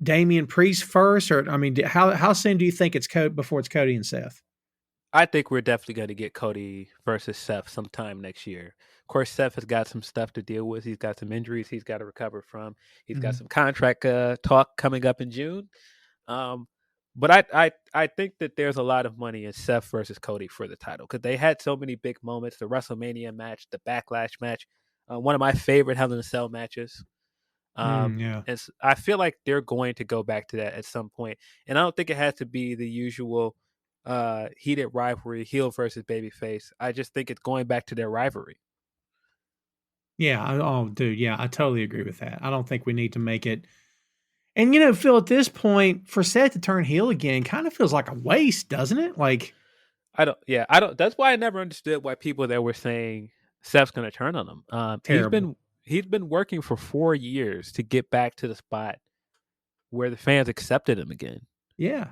Speaker 2: Damian Priest first? Or, I mean, how soon do you think it's before it's Cody and Seth?
Speaker 3: I think we're definitely going to get Cody versus Seth sometime next year. Of course, Seth has got some stuff to deal with. He's got some injuries he's got to recover from. He's got some contract talk coming up in June. But I think that there's a lot of money in Seth versus Cody for the title because they had so many big moments. The WrestleMania match, the Backlash match, one of my favorite Hell in a Cell matches.
Speaker 2: Yeah.
Speaker 3: And I feel like they're going to go back to that at some point. And I don't think it has to be the usual heated rivalry, heel versus babyface. I just think it's going back to their rivalry.
Speaker 2: Yeah. Oh, dude. Yeah. I totally agree with that. I don't think we need to make it. And, Phil, at this point, for Seth to turn heel again kind of feels like a waste, doesn't it? Like,
Speaker 3: I don't. That's why I never understood why people that were saying Seth's going to turn on him.
Speaker 2: terrible.
Speaker 3: He's been working for 4 years to get back to the spot where the fans accepted him again.
Speaker 2: Yeah.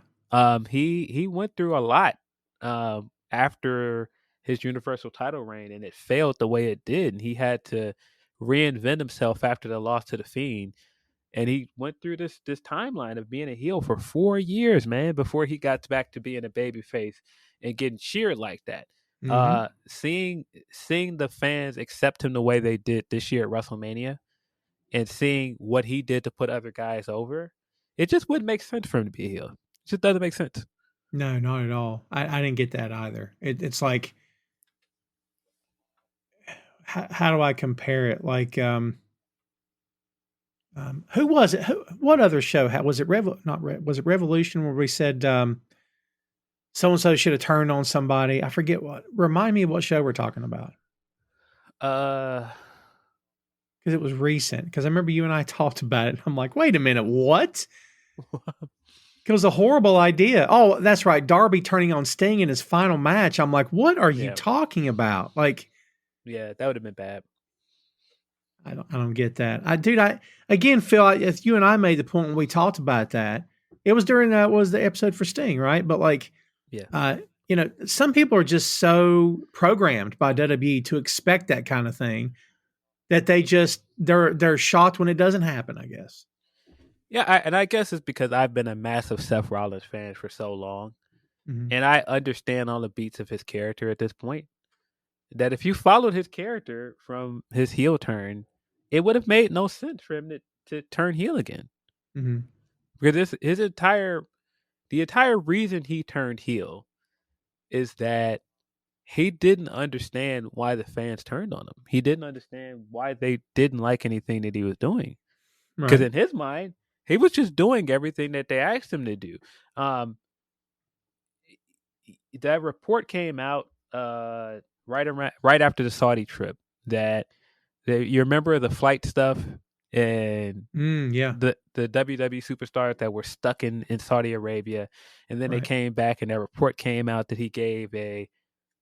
Speaker 3: He went through a lot after his Universal title reign, and it failed the way it did. And he had to reinvent himself after the loss to the Fiend. And he went through this timeline of being a heel for 4 years, man, before he got back to being a babyface and getting cheered like that. Seeing the fans accept him the way they did this year at WrestleMania, and seeing what he did to put other guys over, it just wouldn't make sense for him to be a heel. It just doesn't make sense.
Speaker 2: No, not at all. I didn't get that either. It's like, how do I compare it? Like, who was it? What other show? Was it was it Revolution where we said so and so should have turned on somebody? I forget what. Remind me of what show we're talking about.
Speaker 3: Uh,
Speaker 2: Because it was recent. Because I remember you and I talked about it. I'm like, wait a minute, what? It was a horrible idea. Oh, that's right. Darby turning on Sting in his final match. I'm like, what are you talking about? Like,
Speaker 3: yeah, that would have been bad.
Speaker 2: I don't get that. Again, Phil, if you and I made the point when we talked about that, it was during was the episode for Sting, right? But like,
Speaker 3: yeah,
Speaker 2: some people are just so programmed by WWE to expect that kind of thing that they're shocked when it doesn't happen, I guess.
Speaker 3: Yeah, and I guess it's because I've been a massive Seth Rollins fan for so long, and I understand all the beats of his character at this point. That if you followed his character from his heel turn, it would have made no sense for him to turn heel again. Because the entire reason he turned heel is that he didn't understand why the fans turned on him. He didn't understand why they didn't like anything that he was doing. Because
Speaker 2: Right.
Speaker 3: in his mind, he was just doing everything that they asked him to do. Um, that report came out right after the Saudi trip that you remember the flight stuff and
Speaker 2: Yeah.
Speaker 3: the WWE superstars that were stuck in Saudi Arabia, and then they
Speaker 2: Right.
Speaker 3: came back and a report came out that he gave a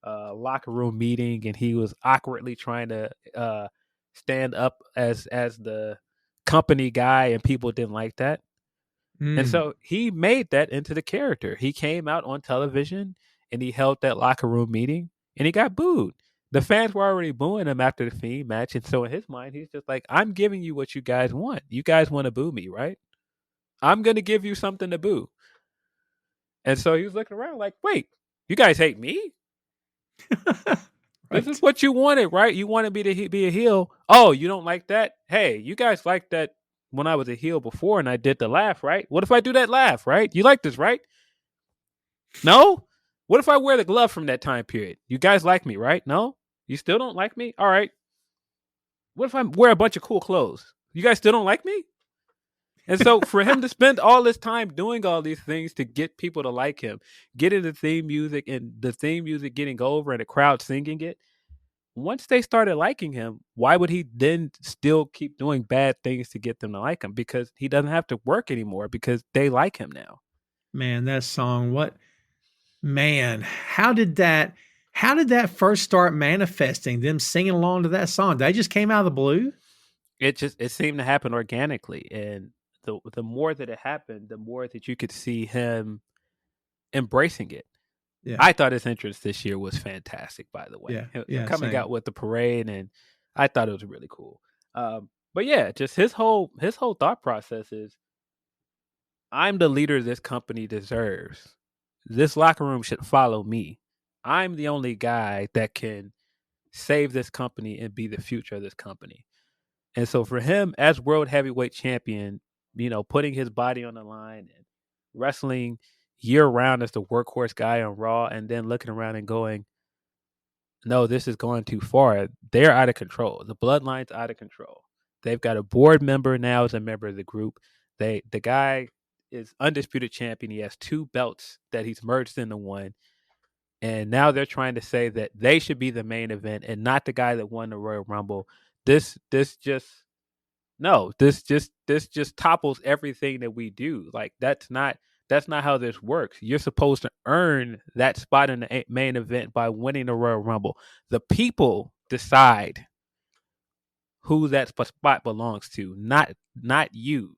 Speaker 3: locker room meeting and he was awkwardly trying to stand up as the company guy, and people didn't like that. And so he made that into the character. He came out on television and he held that locker room meeting and he got booed. The fans were already booing him after the Fiend match. And so in his mind, he's just like, I'm giving you what you guys want. You guys want to boo me, right? I'm going to give you something to boo. And so he was looking around like, wait, you guys hate me? This is what you wanted, right? You wanted me to be a heel. Oh, you don't like that? Hey, you guys liked that when I was a heel before and I did the laugh, right? What if I do that laugh, right? You like this, right? No? What if I wear the glove from that time period? You guys like me, right? No? You still don't like me? All right. What if I wear a bunch of cool clothes? You guys still don't like me? And so for him to spend all this time doing all these things to get people to like him, getting the theme music and the theme music getting over and the crowd singing it, once they started liking him, why would he then still keep doing bad things to get them to like him? Because he doesn't have to work anymore because they like him now.
Speaker 2: Man, that song, how did that first start manifesting, them singing along to that song? They just came out of the blue?
Speaker 3: It seemed to happen organically, and the more that it happened, the more that you could see him embracing it.
Speaker 2: Yeah.
Speaker 3: I thought his entrance this year was fantastic, by the way.
Speaker 2: Yeah.
Speaker 3: Coming
Speaker 2: Same.
Speaker 3: out with the parade, and I thought it was really cool. But yeah, just his whole thought process is, I'm the leader this company deserves. This locker room should follow me. I'm the only guy that can save this company and be the future of this company. And so for him as world heavyweight champion, putting his body on the line and wrestling year round as the workhorse guy on Raw, and then looking around and going, no, this is going too far. They're out of control. The bloodline's out of control. They've got a board member now as a member of the group. The guy is undisputed champion. He has 2 belts that he's merged into one. And now they're trying to say that they should be the main event and not the guy that won the Royal Rumble. This just topples everything that we do. Like that's not how this works. You're supposed to earn that spot in the main event by winning the Royal Rumble. The people decide who that spot belongs to, not you.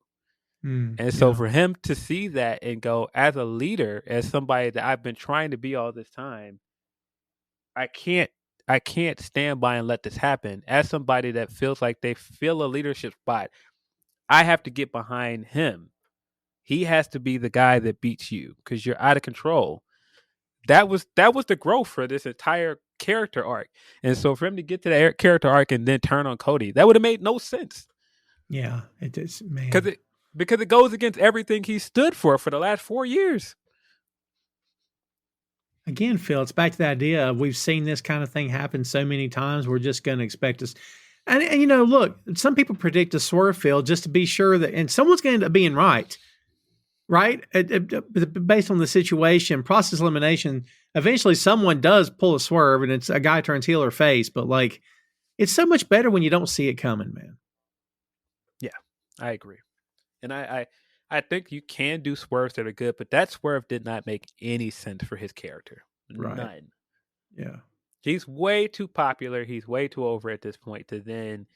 Speaker 3: And so for him to see that and go, as a leader, as somebody that I've been trying to be all this time, I can't stand by and let this happen. As somebody that feels like they fill a leadership spot, I have to get behind him. He has to be the guy that beats you because you're out of control. That was the growth for this entire character arc. And so for him to get to that character arc and then turn on Cody, that would have made no sense.
Speaker 2: Yeah, it is, man.
Speaker 3: Because it goes against everything he stood for the last 4 years.
Speaker 2: Again, Phil, it's back to the idea of we've seen this kind of thing happen so many times. We're just going to expect us. And look, some people predict a swerve, Phil, just to be sure that, and someone's going to end up being right, based on the situation, process elimination. Eventually, someone does pull a swerve, and it's a guy turns heel or face. But like, it's so much better when you don't see it coming, man.
Speaker 3: Yeah, I agree, and I think you can do swerves that are good, but that swerve did not make any sense for his character.
Speaker 2: Right.
Speaker 3: None.
Speaker 2: Yeah.
Speaker 3: He's way too popular. He's way too over at this point to then,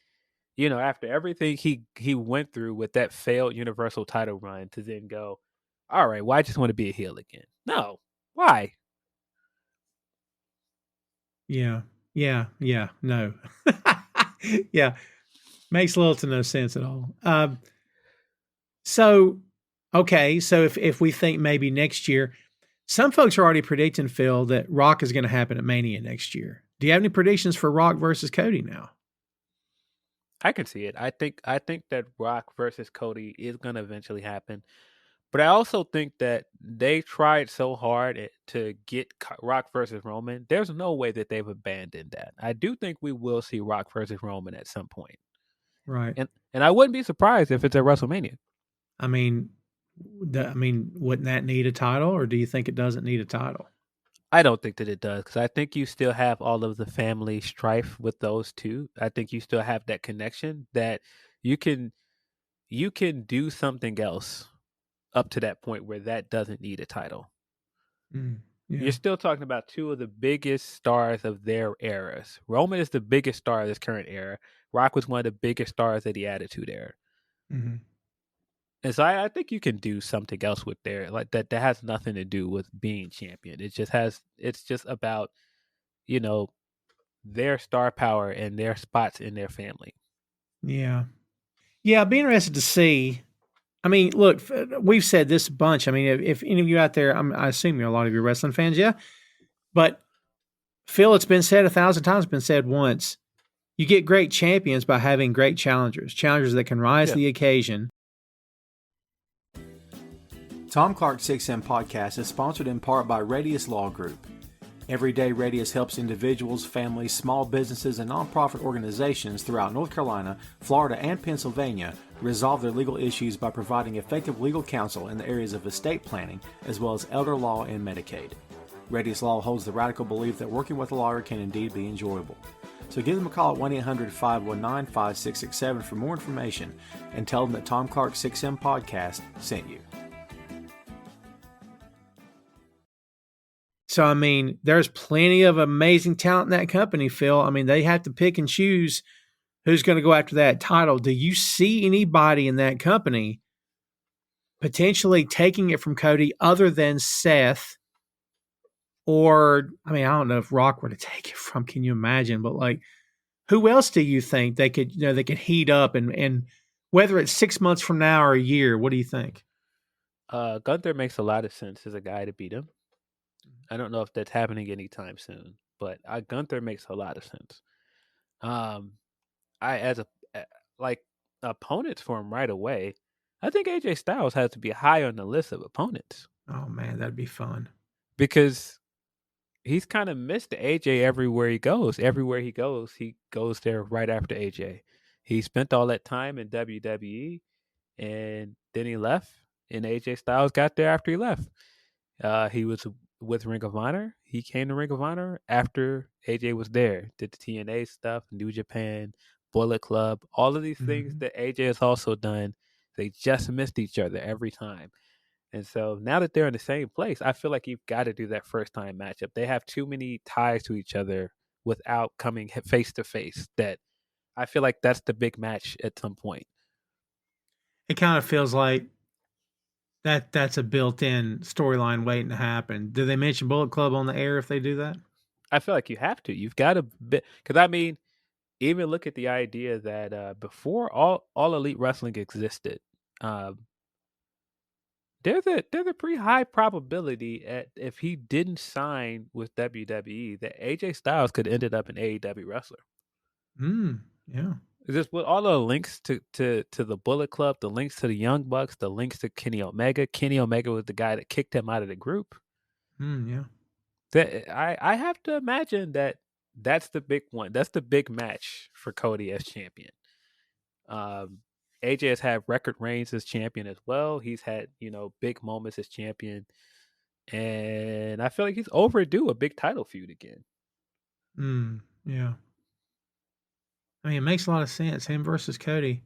Speaker 3: after everything he went through with that failed Universal title run, to then go, all right, well, I just want to be a heel again. No. Why?
Speaker 2: Yeah. No. Yeah. Makes little to no sense at all. So if we think maybe next year, some folks are already predicting, Phil, that Rock is going to happen at Mania next year. Do you have any predictions for Rock versus Cody now?
Speaker 3: I can see it. I think that Rock versus Cody is going to eventually happen. But I also think that they tried so hard to get Rock versus Roman. There's no way that they've abandoned that. I do think we will see Rock versus Roman at some point.
Speaker 2: Right.
Speaker 3: And I wouldn't be surprised if it's at WrestleMania.
Speaker 2: I mean, wouldn't that need a title, or do you think it doesn't need a title?
Speaker 3: I don't think that it does, because I think you still have all of the family strife with those two. I think you still have that connection that you can do something else up to that point where that doesn't need a title.
Speaker 2: Yeah.
Speaker 3: You're still talking about two of the biggest stars of their eras. Roman is the biggest star of this current era. Rock was one of the biggest stars of the Attitude Era.
Speaker 2: Mm-hmm.
Speaker 3: And so I think you can do something else with their like that has nothing to do with being champion. It's just about, you know, their star power and their spots in their family.
Speaker 2: Yeah. Yeah, I'd be interested to see. I mean, look, we've said this a bunch. I mean, if any of you out there, I assume a lot of you wrestling fans, yeah. But Phil, it's been said 1,000 times, been said once. You get great champions by having great challengers that can rise to the occasion.
Speaker 1: Tom Clark 6M Podcast is sponsored in part by Radius Law Group. Every day, Radius helps individuals, families, small businesses, and nonprofit organizations throughout North Carolina, Florida, and Pennsylvania resolve their legal issues by providing effective legal counsel in the areas of estate planning, as well as elder law and Medicaid. Radius Law holds the radical belief that working with a lawyer can indeed be enjoyable. So give them a call at 1-800-519-5667 for more information and tell them that Tom Clark 6M Podcast sent you.
Speaker 2: So, I mean, there's plenty of amazing talent in that company, Phil. I mean, they have to pick and choose who's going to go after that title. Do you see anybody in that company potentially taking it from Cody other than Seth? Or, I mean, I don't know if Rock were to take it from, can you imagine? But like, who else do you think they could heat up and whether it's 6 months from now or a year, what do you think?
Speaker 3: Gunther makes a lot of sense as a guy to beat him. I don't know if that's happening anytime soon, but Gunther makes a lot of sense. I as a like opponents for him right away. I think AJ Styles has to be high on the list of opponents.
Speaker 2: Oh man, that'd be fun.
Speaker 3: Because he's kind of missed AJ everywhere he goes. Everywhere he goes there right after AJ. He spent all that time in WWE, and then he left, and AJ Styles got there after he left. He was with Ring of Honor. He came to Ring of Honor after AJ was there. Did the TNA stuff, New Japan, Bullet Club, all of these things that AJ has also done. They just missed each other every time. And so now that they're in the same place, I feel like you've got to do that first time matchup. They have too many ties to each other without coming face to face. That I feel like that's the big match at some point.
Speaker 2: It kind of feels like that's a built-in storyline waiting to happen. Do they mention Bullet Club on the air if they do that?
Speaker 3: I feel like you have to. You've got to, because I mean, even look at the idea that before all Elite Wrestling existed, there's a pretty high probability if he didn't sign with WWE that AJ Styles could ended up an AEW wrestler.
Speaker 2: Yeah.
Speaker 3: Just with all the links to the Bullet Club, the links to the Young Bucks, the links to Kenny Omega. Kenny Omega was the guy that kicked him out of the group.
Speaker 2: Yeah.
Speaker 3: That I have to imagine that's the big one. That's the big match for Cody as champion. AJ has had record reigns as champion as well. He's had, big moments as champion. And I feel like he's overdue a big title feud again.
Speaker 2: Yeah. I mean, it makes a lot of sense. Him versus Cody.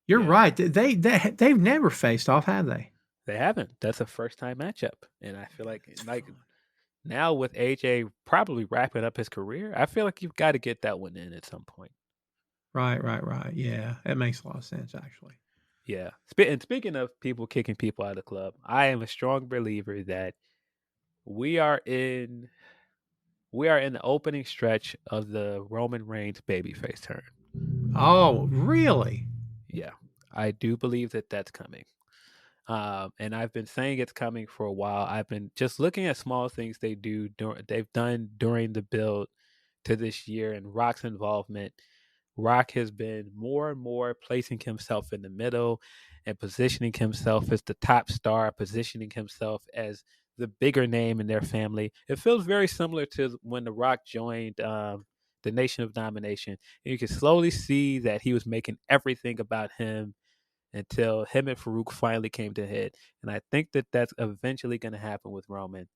Speaker 2: You're right. They've never faced off, have they?
Speaker 3: They haven't. That's a first time matchup. And I feel like now with AJ probably wrapping up his career, I feel like you've got to get that one in at some point.
Speaker 2: Right. Yeah, it makes a lot of sense, actually.
Speaker 3: Yeah. And speaking of people kicking people out of the club, I am a strong believer that we are in the opening stretch of the Roman Reigns babyface turn.
Speaker 2: Oh, really?
Speaker 3: Yeah, I do believe that that's coming. And I've been saying it's coming for a while. I've been just looking at small things they've done during the build to this year and Rock's involvement. Rock has been more and more placing himself in the middle. and positioning himself as the top star, positioning himself as the bigger name in their family. It feels very similar to when The Rock joined the Nation of Domination. And you can slowly see that he was making everything about him until him and Farouk finally came to head. And I think that that's eventually going to happen with Roman.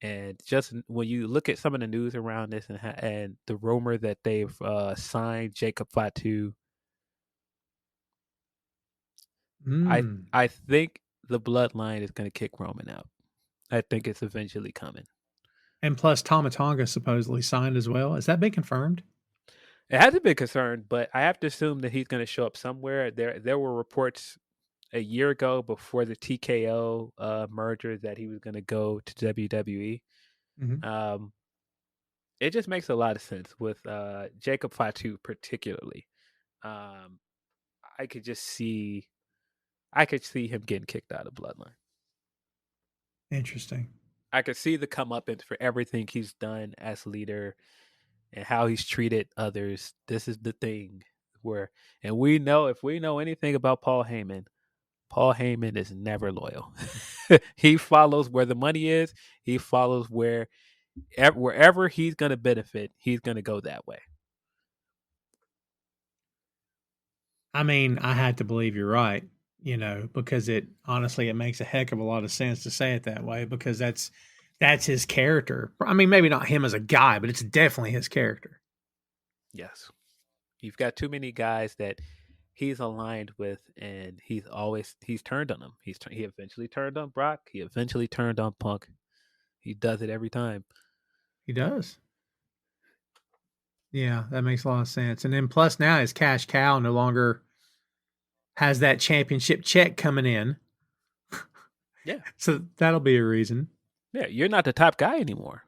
Speaker 3: And just when you look at some of the news around this and the rumor that they've signed Jacob Fatu, I think the bloodline is going to kick Roman out. I think it's eventually coming.
Speaker 2: And plus, Tama Tonga supposedly signed as well. Has that been confirmed?
Speaker 3: It hasn't been confirmed, but I have to assume that he's going to show up somewhere. There were reports a year ago before the TKO merger that he was going to go to WWE.
Speaker 2: Mm-hmm.
Speaker 3: It just makes a lot of sense with Jacob Fatu particularly. I could see him getting kicked out of Bloodline.
Speaker 2: Interesting.
Speaker 3: I could see the comeuppance for everything he's done as leader and how he's treated others. This is the thing and we know, if we know anything about Paul Heyman is never loyal. He follows where the money is. He follows wherever he's going to benefit, he's going to go that way.
Speaker 2: I mean, I had to believe you're right, because it makes a heck of a lot of sense to say it that way, because that's his character. I mean, maybe not him as a guy, but it's definitely his character.
Speaker 3: Yes. You've got too many guys that he's aligned with, and he's turned on them. He eventually turned on Brock. He eventually turned on Punk. He does it every time.
Speaker 2: He does. Yeah, that makes a lot of sense. And then plus now his cash cow no longer has that championship check coming in.
Speaker 3: Yeah.
Speaker 2: So that'll be a reason.
Speaker 3: Yeah, you're not the top guy anymore.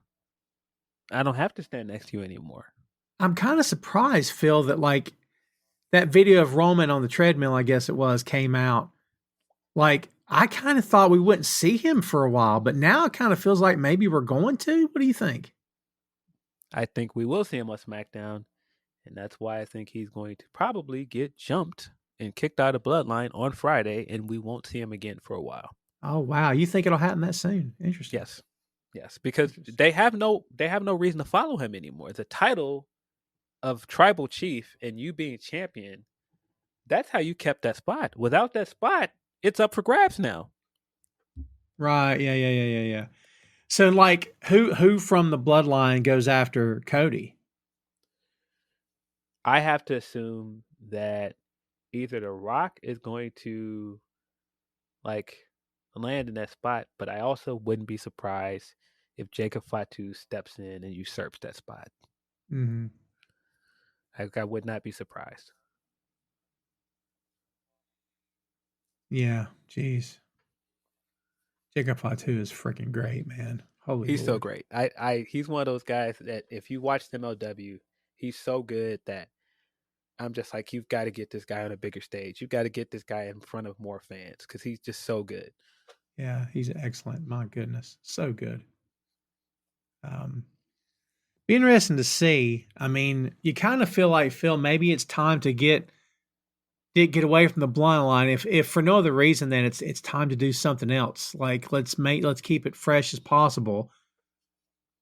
Speaker 3: I don't have to stand next to you anymore.
Speaker 2: I'm kind of surprised, Phil, that like that video of Roman on the treadmill, I guess it was, came out. Like, I kind of thought we wouldn't see him for a while, but now it kind of feels like maybe we're going to. What do you think?
Speaker 3: I think we will see him on SmackDown, and that's why I think he's going to probably get jumped and kicked out of Bloodline on Friday, and we won't see him again for a while.
Speaker 2: Oh wow, you think it'll happen that soon? Interesting.
Speaker 3: Yes, because they have no reason to follow him anymore. The title of tribal chief and you being champion, that's how you kept that spot. Without that spot, it's up for grabs now.
Speaker 2: Right. Yeah. So like who from the bloodline goes after Cody?
Speaker 3: I have to assume that either The Rock is going to like land in that spot, but I also wouldn't be surprised if Jacob Fatu steps in and usurps that spot.
Speaker 2: Mm-hmm.
Speaker 3: I would not be surprised.
Speaker 2: Yeah, jeez. Jacob Fatu is freaking great, man. Holy
Speaker 3: He's
Speaker 2: Lord.
Speaker 3: so great. He's one of those guys that if you watch MLW, he's so good that I'm just like, you've got to get this guy on a bigger stage. You've got to get this guy in front of more fans because he's just so good.
Speaker 2: Yeah, he's excellent. My goodness, so good. Be interesting to see. I mean, you kind of feel like, Phil, maybe it's time to get away from the bloodline. If for no other reason, then it's time to do something else. Like let's keep it fresh as possible.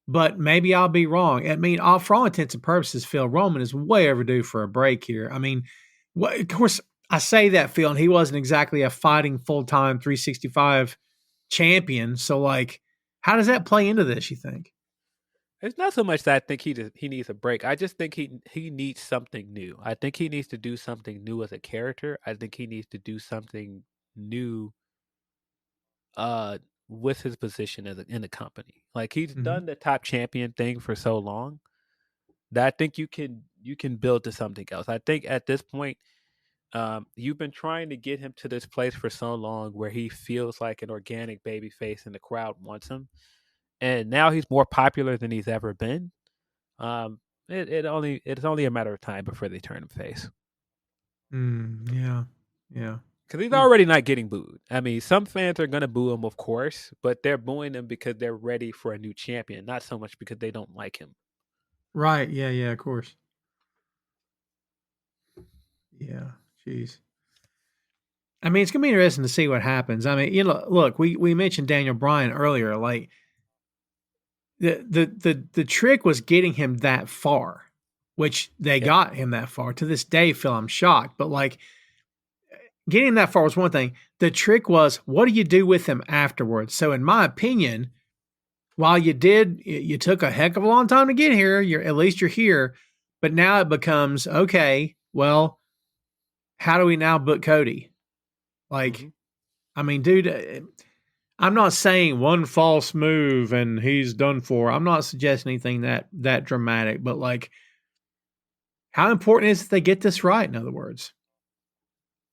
Speaker 2: But maybe I'll be wrong. I mean, for all intents and purposes, Phil, Roman is way overdue for a break here. I mean, of course, I say that, Phil, and he wasn't exactly a fighting full-time 365 champion. So, like, how does that play into this, you think?
Speaker 3: It's not so much that I think he needs a break. I just think he needs something new. I think he needs to do something new as a character. I think he needs to do something new with his position in the company. Like he's done the top champion thing for so long that I think you can build to something else. I think at this point, you've been trying to get him to this place for so long where he feels like an organic baby face and the crowd wants him. And now he's more popular than he's ever been. It's only a matter of time before they turn him face.
Speaker 2: Yeah.
Speaker 3: Because he's already not getting booed. I mean, some fans are going to boo him, of course, but they're booing him because they're ready for a new champion, not so much because they don't like him.
Speaker 2: Right. Yeah, of course. Yeah. Jeez. I mean, it's gonna be interesting to see what happens. I mean, look, we mentioned Daniel Bryan earlier. Like the trick was getting him that far, which they
Speaker 3: Yep.
Speaker 2: got him that far. To this day, Phil, I'm shocked. But like getting him that far was one thing. The trick was, what do you do with him afterwards? So, in my opinion, while you took a heck of a long time to get here. At least you're here, but now it becomes okay. Well, how do we now book Cody? Like,
Speaker 3: Hmm.
Speaker 2: I mean, dude, I'm not saying one false move and he's done for. I'm not suggesting anything that dramatic, but like, how important is it they get this right? In other words,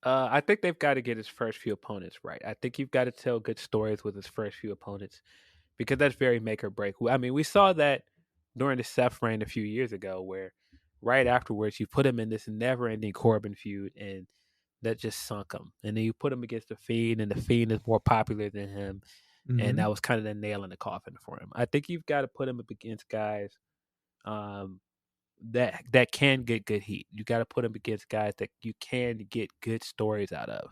Speaker 3: I think they've got to get his first few opponents right. I think you've got to tell good stories with his first few opponents because that's very make or break. I mean, we saw that during the Seth reign a few years ago, where right afterwards you put him in this never-ending Corbin feud, and that just sunk him. And then you put him against the Fiend, and the Fiend is more popular than him, and
Speaker 2: mm-hmm.
Speaker 3: that was kind of the nail in the coffin for him. I think you've got to put him up against guys um, that can get good heat. You got to put him against guys that you can get good stories out of.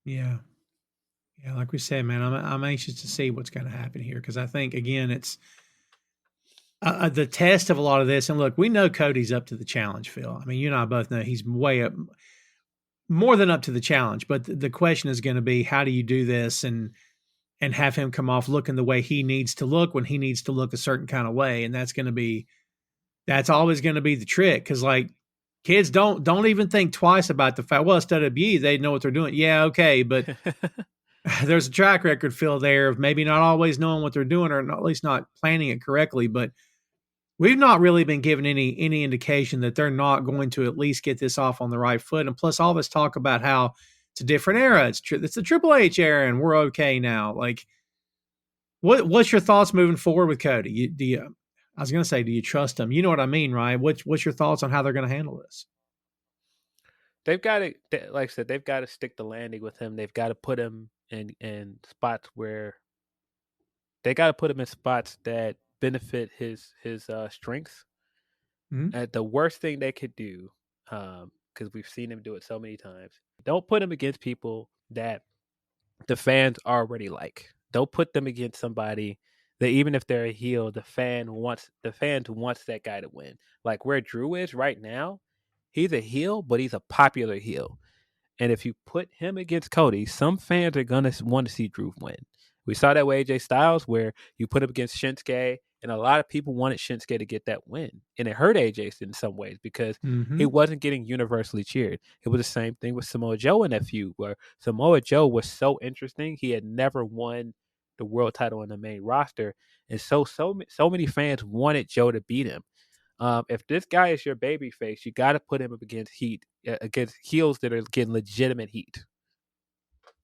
Speaker 2: Yeah, yeah. Like we said, man, I'm anxious to see what's going to happen here because I think again, it's the test of a lot of this. And look, we know Cody's up to the challenge, Phil. I mean, you and I both know he's way up, more than up to the challenge. But the question is going to be, how do you do this and have him come off looking the way he needs to look when he needs to look a certain kind of way? And that's always going to be the trick. Because like kids don't even think twice about the fact. Well, it's WWE, they know what they're doing. Yeah, okay, but there's a track record, Phil, there of maybe not always knowing what they're doing or at least not planning it correctly. But we've not really been given any indication that they're not going to at least get this off on the right foot. And plus, all this talk about how it's a different era. It's the Triple H era, and we're okay now. Like, what's your thoughts moving forward with Cody? I was going to say, do you trust him? You know what I mean, right? What's your thoughts on how they're going to handle this?
Speaker 3: They've got to, like I said, they've got to stick the landing with him. They've got to put him in spots where they got to put him in spots that benefit his strengths.
Speaker 2: Mm-hmm.
Speaker 3: The worst thing they could do, because we've seen him do it so many times, don't put him against people that the fans already like. Don't put them against somebody that even if they're a heel, the fans wants that guy to win. Like where Drew is right now, he's a heel, but he's a popular heel. And if you put him against Cody, some fans are gonna want to see Drew win. We saw that with AJ Styles, where you put him against Shinsuke, and a lot of people wanted Shinsuke to get that win, and it hurt AJ in some ways because
Speaker 2: Mm-hmm.
Speaker 3: he wasn't getting universally cheered. It was the same thing with Samoa Joe in that feud, where Samoa Joe was so interesting. He had never won the world title on the main roster, and so many fans wanted Joe to beat him. If this guy is your baby face, you got to put him up against against heels that are getting legitimate heat.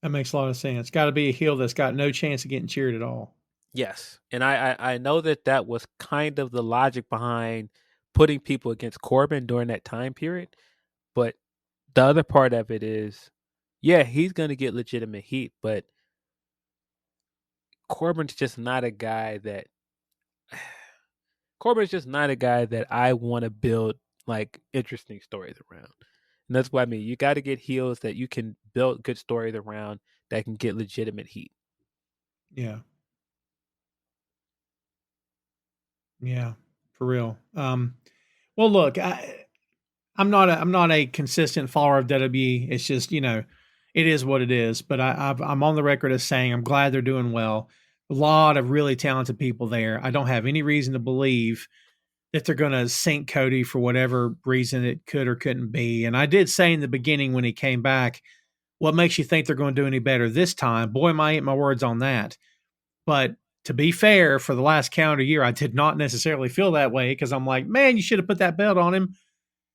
Speaker 2: That makes a lot of sense. Got to be a heel that's got no chance of getting cheered at all.
Speaker 3: Yes, and I know that was kind of the logic behind putting people against Corbin during that time period, but the other part of it is, yeah, he's going to get legitimate heat, but Corbin's just not a guy that Corbin's just not a guy that I want to build like interesting stories around. And that's what I mean. You got to get heels that you can build good stories around that can get legitimate heat.
Speaker 2: Yeah. Yeah. For real. Well, look, I'm not a consistent follower of WWE. It's just it is what it is. But I'm on the record as saying I'm glad they're doing well. A lot of really talented people there. I don't have any reason to believe that they're going to sink Cody for whatever reason it could or couldn't be. And I did say in the beginning when he came back, what makes you think they're going to do any better this time? Boy, am I eating my words on that. But to be fair, for the last calendar year, I did not necessarily feel that way because I'm like, man, you should have put that belt on him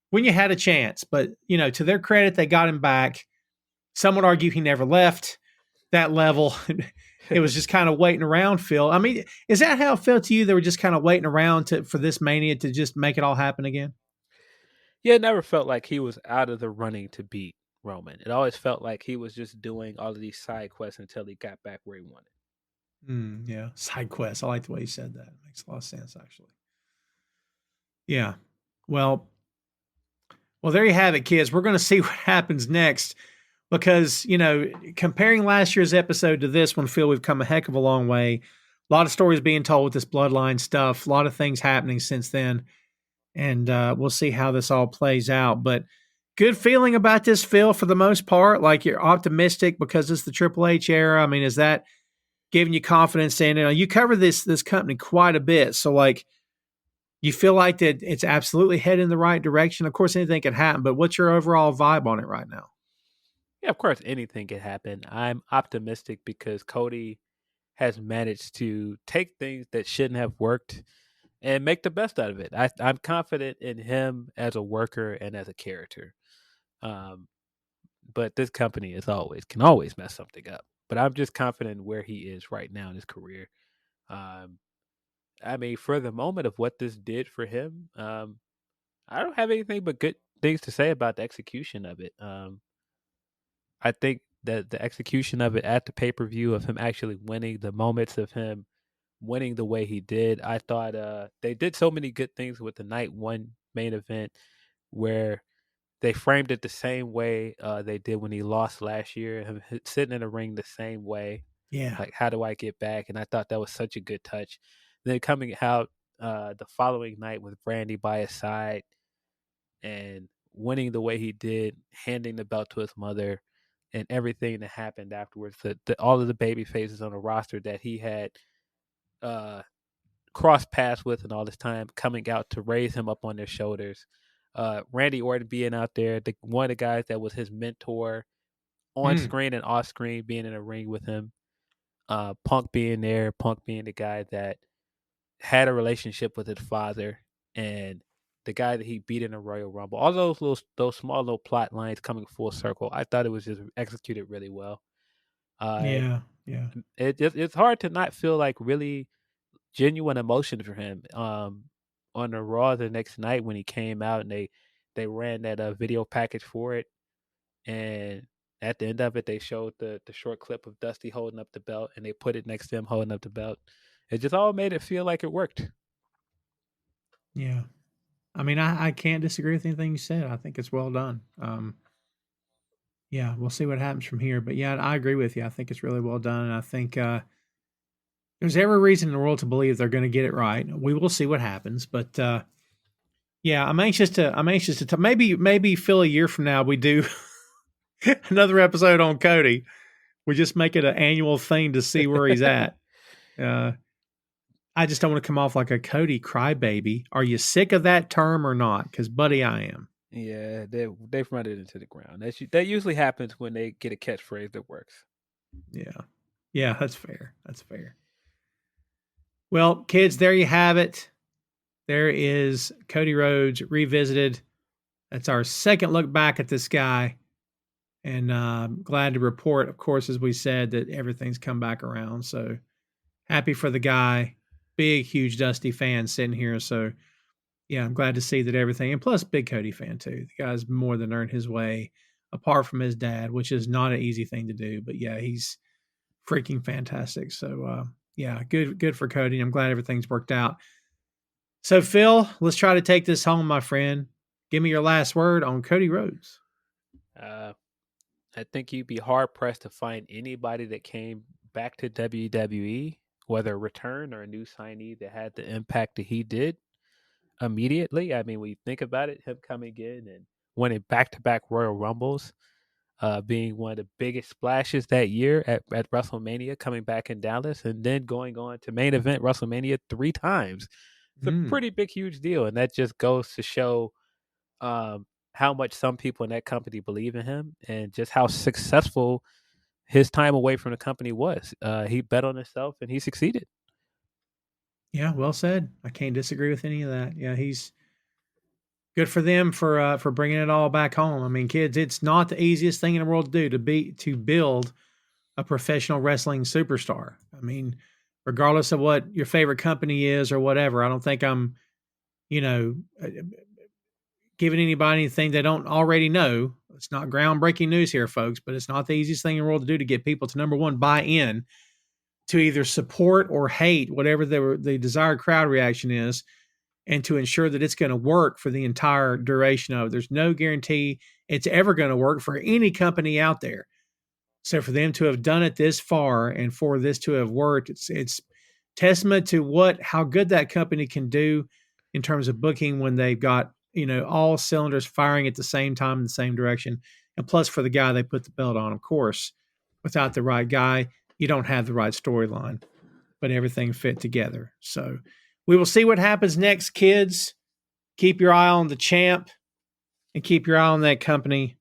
Speaker 2: when you had a chance. But, to their credit, they got him back. Some would argue he never left that level. It was just kind of waiting around, Phil. I mean, is that how it felt to you? They were just kind of waiting around for this Mania to just make it all happen again?
Speaker 3: Yeah, it never felt like he was out of the running to beat Roman. It always felt like he was just doing all of these side quests until he got back where he wanted.
Speaker 2: Yeah. Side quest. I like the way you said that. It makes a lot of sense, actually. Yeah. Well, Well, there you have it, kids. We're going to see what happens next because, comparing last year's episode to this one, Phil, we've come a heck of a long way. A lot of stories being told with this bloodline stuff, a lot of things happening since then. And we'll see how this all plays out. But good feeling about this, Phil, for the most part. Like you're optimistic because it's the Triple H era. I mean, is that giving you confidence in it? You cover this company quite a bit. So, like, you feel like that it's absolutely heading in the right direction. Of course, anything can happen, but what's your overall vibe on it right now?
Speaker 3: Yeah, of course, anything can happen. I'm optimistic because Cody has managed to take things that shouldn't have worked and make the best out of it. I'm confident in him as a worker and as a character. Um, but this company can always mess something up. But I'm just confident in where he is right now in his career. Um, I mean, for the moment of what this did for him, I don't have anything but good things to say about the execution of it. I think that the execution of it at the pay per view of him actually winning, the moments of him winning the way he did, I thought they did so many good things with the night one main event where they framed it the same way they did when he lost last year, him sitting in the ring the same way.
Speaker 2: Yeah.
Speaker 3: Like, how do I get back? And I thought that was such a good touch. Then coming out the following night with Brandy by his side and winning the way he did, handing the belt to his mother, and everything that happened afterwards. All of the baby faces on the roster that he had crossed paths with and all this time coming out to raise him up on their shoulders. Randy Orton being out there, one of the guys that was his mentor on screen and off screen, being in a ring with him. Punk being there, Punk being the guy that had a relationship with his father and the guy that he beat in the Royal Rumble. All those small little plot lines coming full circle. I thought it was just executed really well.
Speaker 2: Yeah.
Speaker 3: It's hard to not feel like really genuine emotion for him. On the Raw the next night when he came out and they ran that video package for it, and at the end of it they showed the short clip of Dusty holding up the belt and they put it next to him holding up the belt. It just all made it feel like it worked.
Speaker 2: Yeah. I mean, I can't disagree with anything you said. I think it's well done. Yeah, we'll see what happens from here. But yeah, I agree with you. I think it's really well done. And I think there's every reason in the world to believe they're going to get it right. We will see what happens. But yeah, I'm anxious to maybe Phil, a year from now we do another episode on Cody. We just make it an annual thing to see where he's at. I just don't want to come off like a Cody crybaby. Are you sick of that term or not? Because, buddy, I am.
Speaker 3: Yeah, they've run it into the ground. That usually happens when they get a catchphrase that works.
Speaker 2: Yeah, that's fair. That's fair. Well, kids, there you have it. There is Cody Rhodes revisited. That's our second look back at this guy. And glad to report, of course, as we said, that everything's come back around. So happy for the guy. Big, huge Dusty fan sitting here. So, yeah, I'm glad to see that everything, and plus big Cody fan too. The guy's more than earned his way apart from his dad, which is not an easy thing to do. But yeah, he's freaking fantastic. So yeah, good for Cody. I'm glad everything's worked out. So Phil, let's try to take this home, my friend. Give me your last word on Cody Rhodes.
Speaker 3: I think you'd be hard pressed to find anybody that came back to WWE, whether a return or a new signee, that had the impact that he did immediately. I mean, when you think about it, him coming in and winning back-to-back Royal Rumbles, being one of the biggest splashes that year at WrestleMania, coming back in Dallas, and then going on to main event WrestleMania 3 times. It's a pretty big, huge deal, and that just goes to show how much some people in that company believe in him and just how successful his time away from the company was. He bet on himself and he succeeded.
Speaker 2: Yeah, well said. I can't disagree with any of that. Yeah, he's good for them for bringing it all back home. I mean, kids, it's not the easiest thing in the world to do to build a professional wrestling superstar. I mean, regardless of what your favorite company is or whatever, I don't think I'm, giving anybody anything they don't already know. It's not groundbreaking news here, folks, but it's not the easiest thing in the world to do to get people to, number one, buy in to either support or hate whatever the desired crowd reaction is. and to ensure that it's going to work for the entire duration of it. There's no guarantee it's ever going to work for any company out there. So for them to have done it this far and for this to have worked, it's testament to how good that company can do in terms of booking when they've got, all cylinders firing at the same time in the same direction. And plus for the guy they put the belt on, of course, without the right guy, you don't have the right storyline, but everything fit together. So we will see what happens next, kids. Keep your eye on the champ and keep your eye on that company.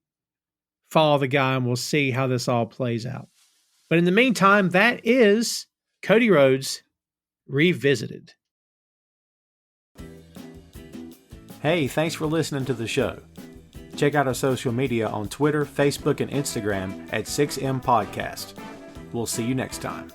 Speaker 2: Follow the guy, and we'll see how this all plays out. But in the meantime, that is Cody Rhodes Revisited.
Speaker 1: Hey, thanks for listening to the show. Check out our social media on Twitter, Facebook, and Instagram at 6M Podcast. We'll see you next time.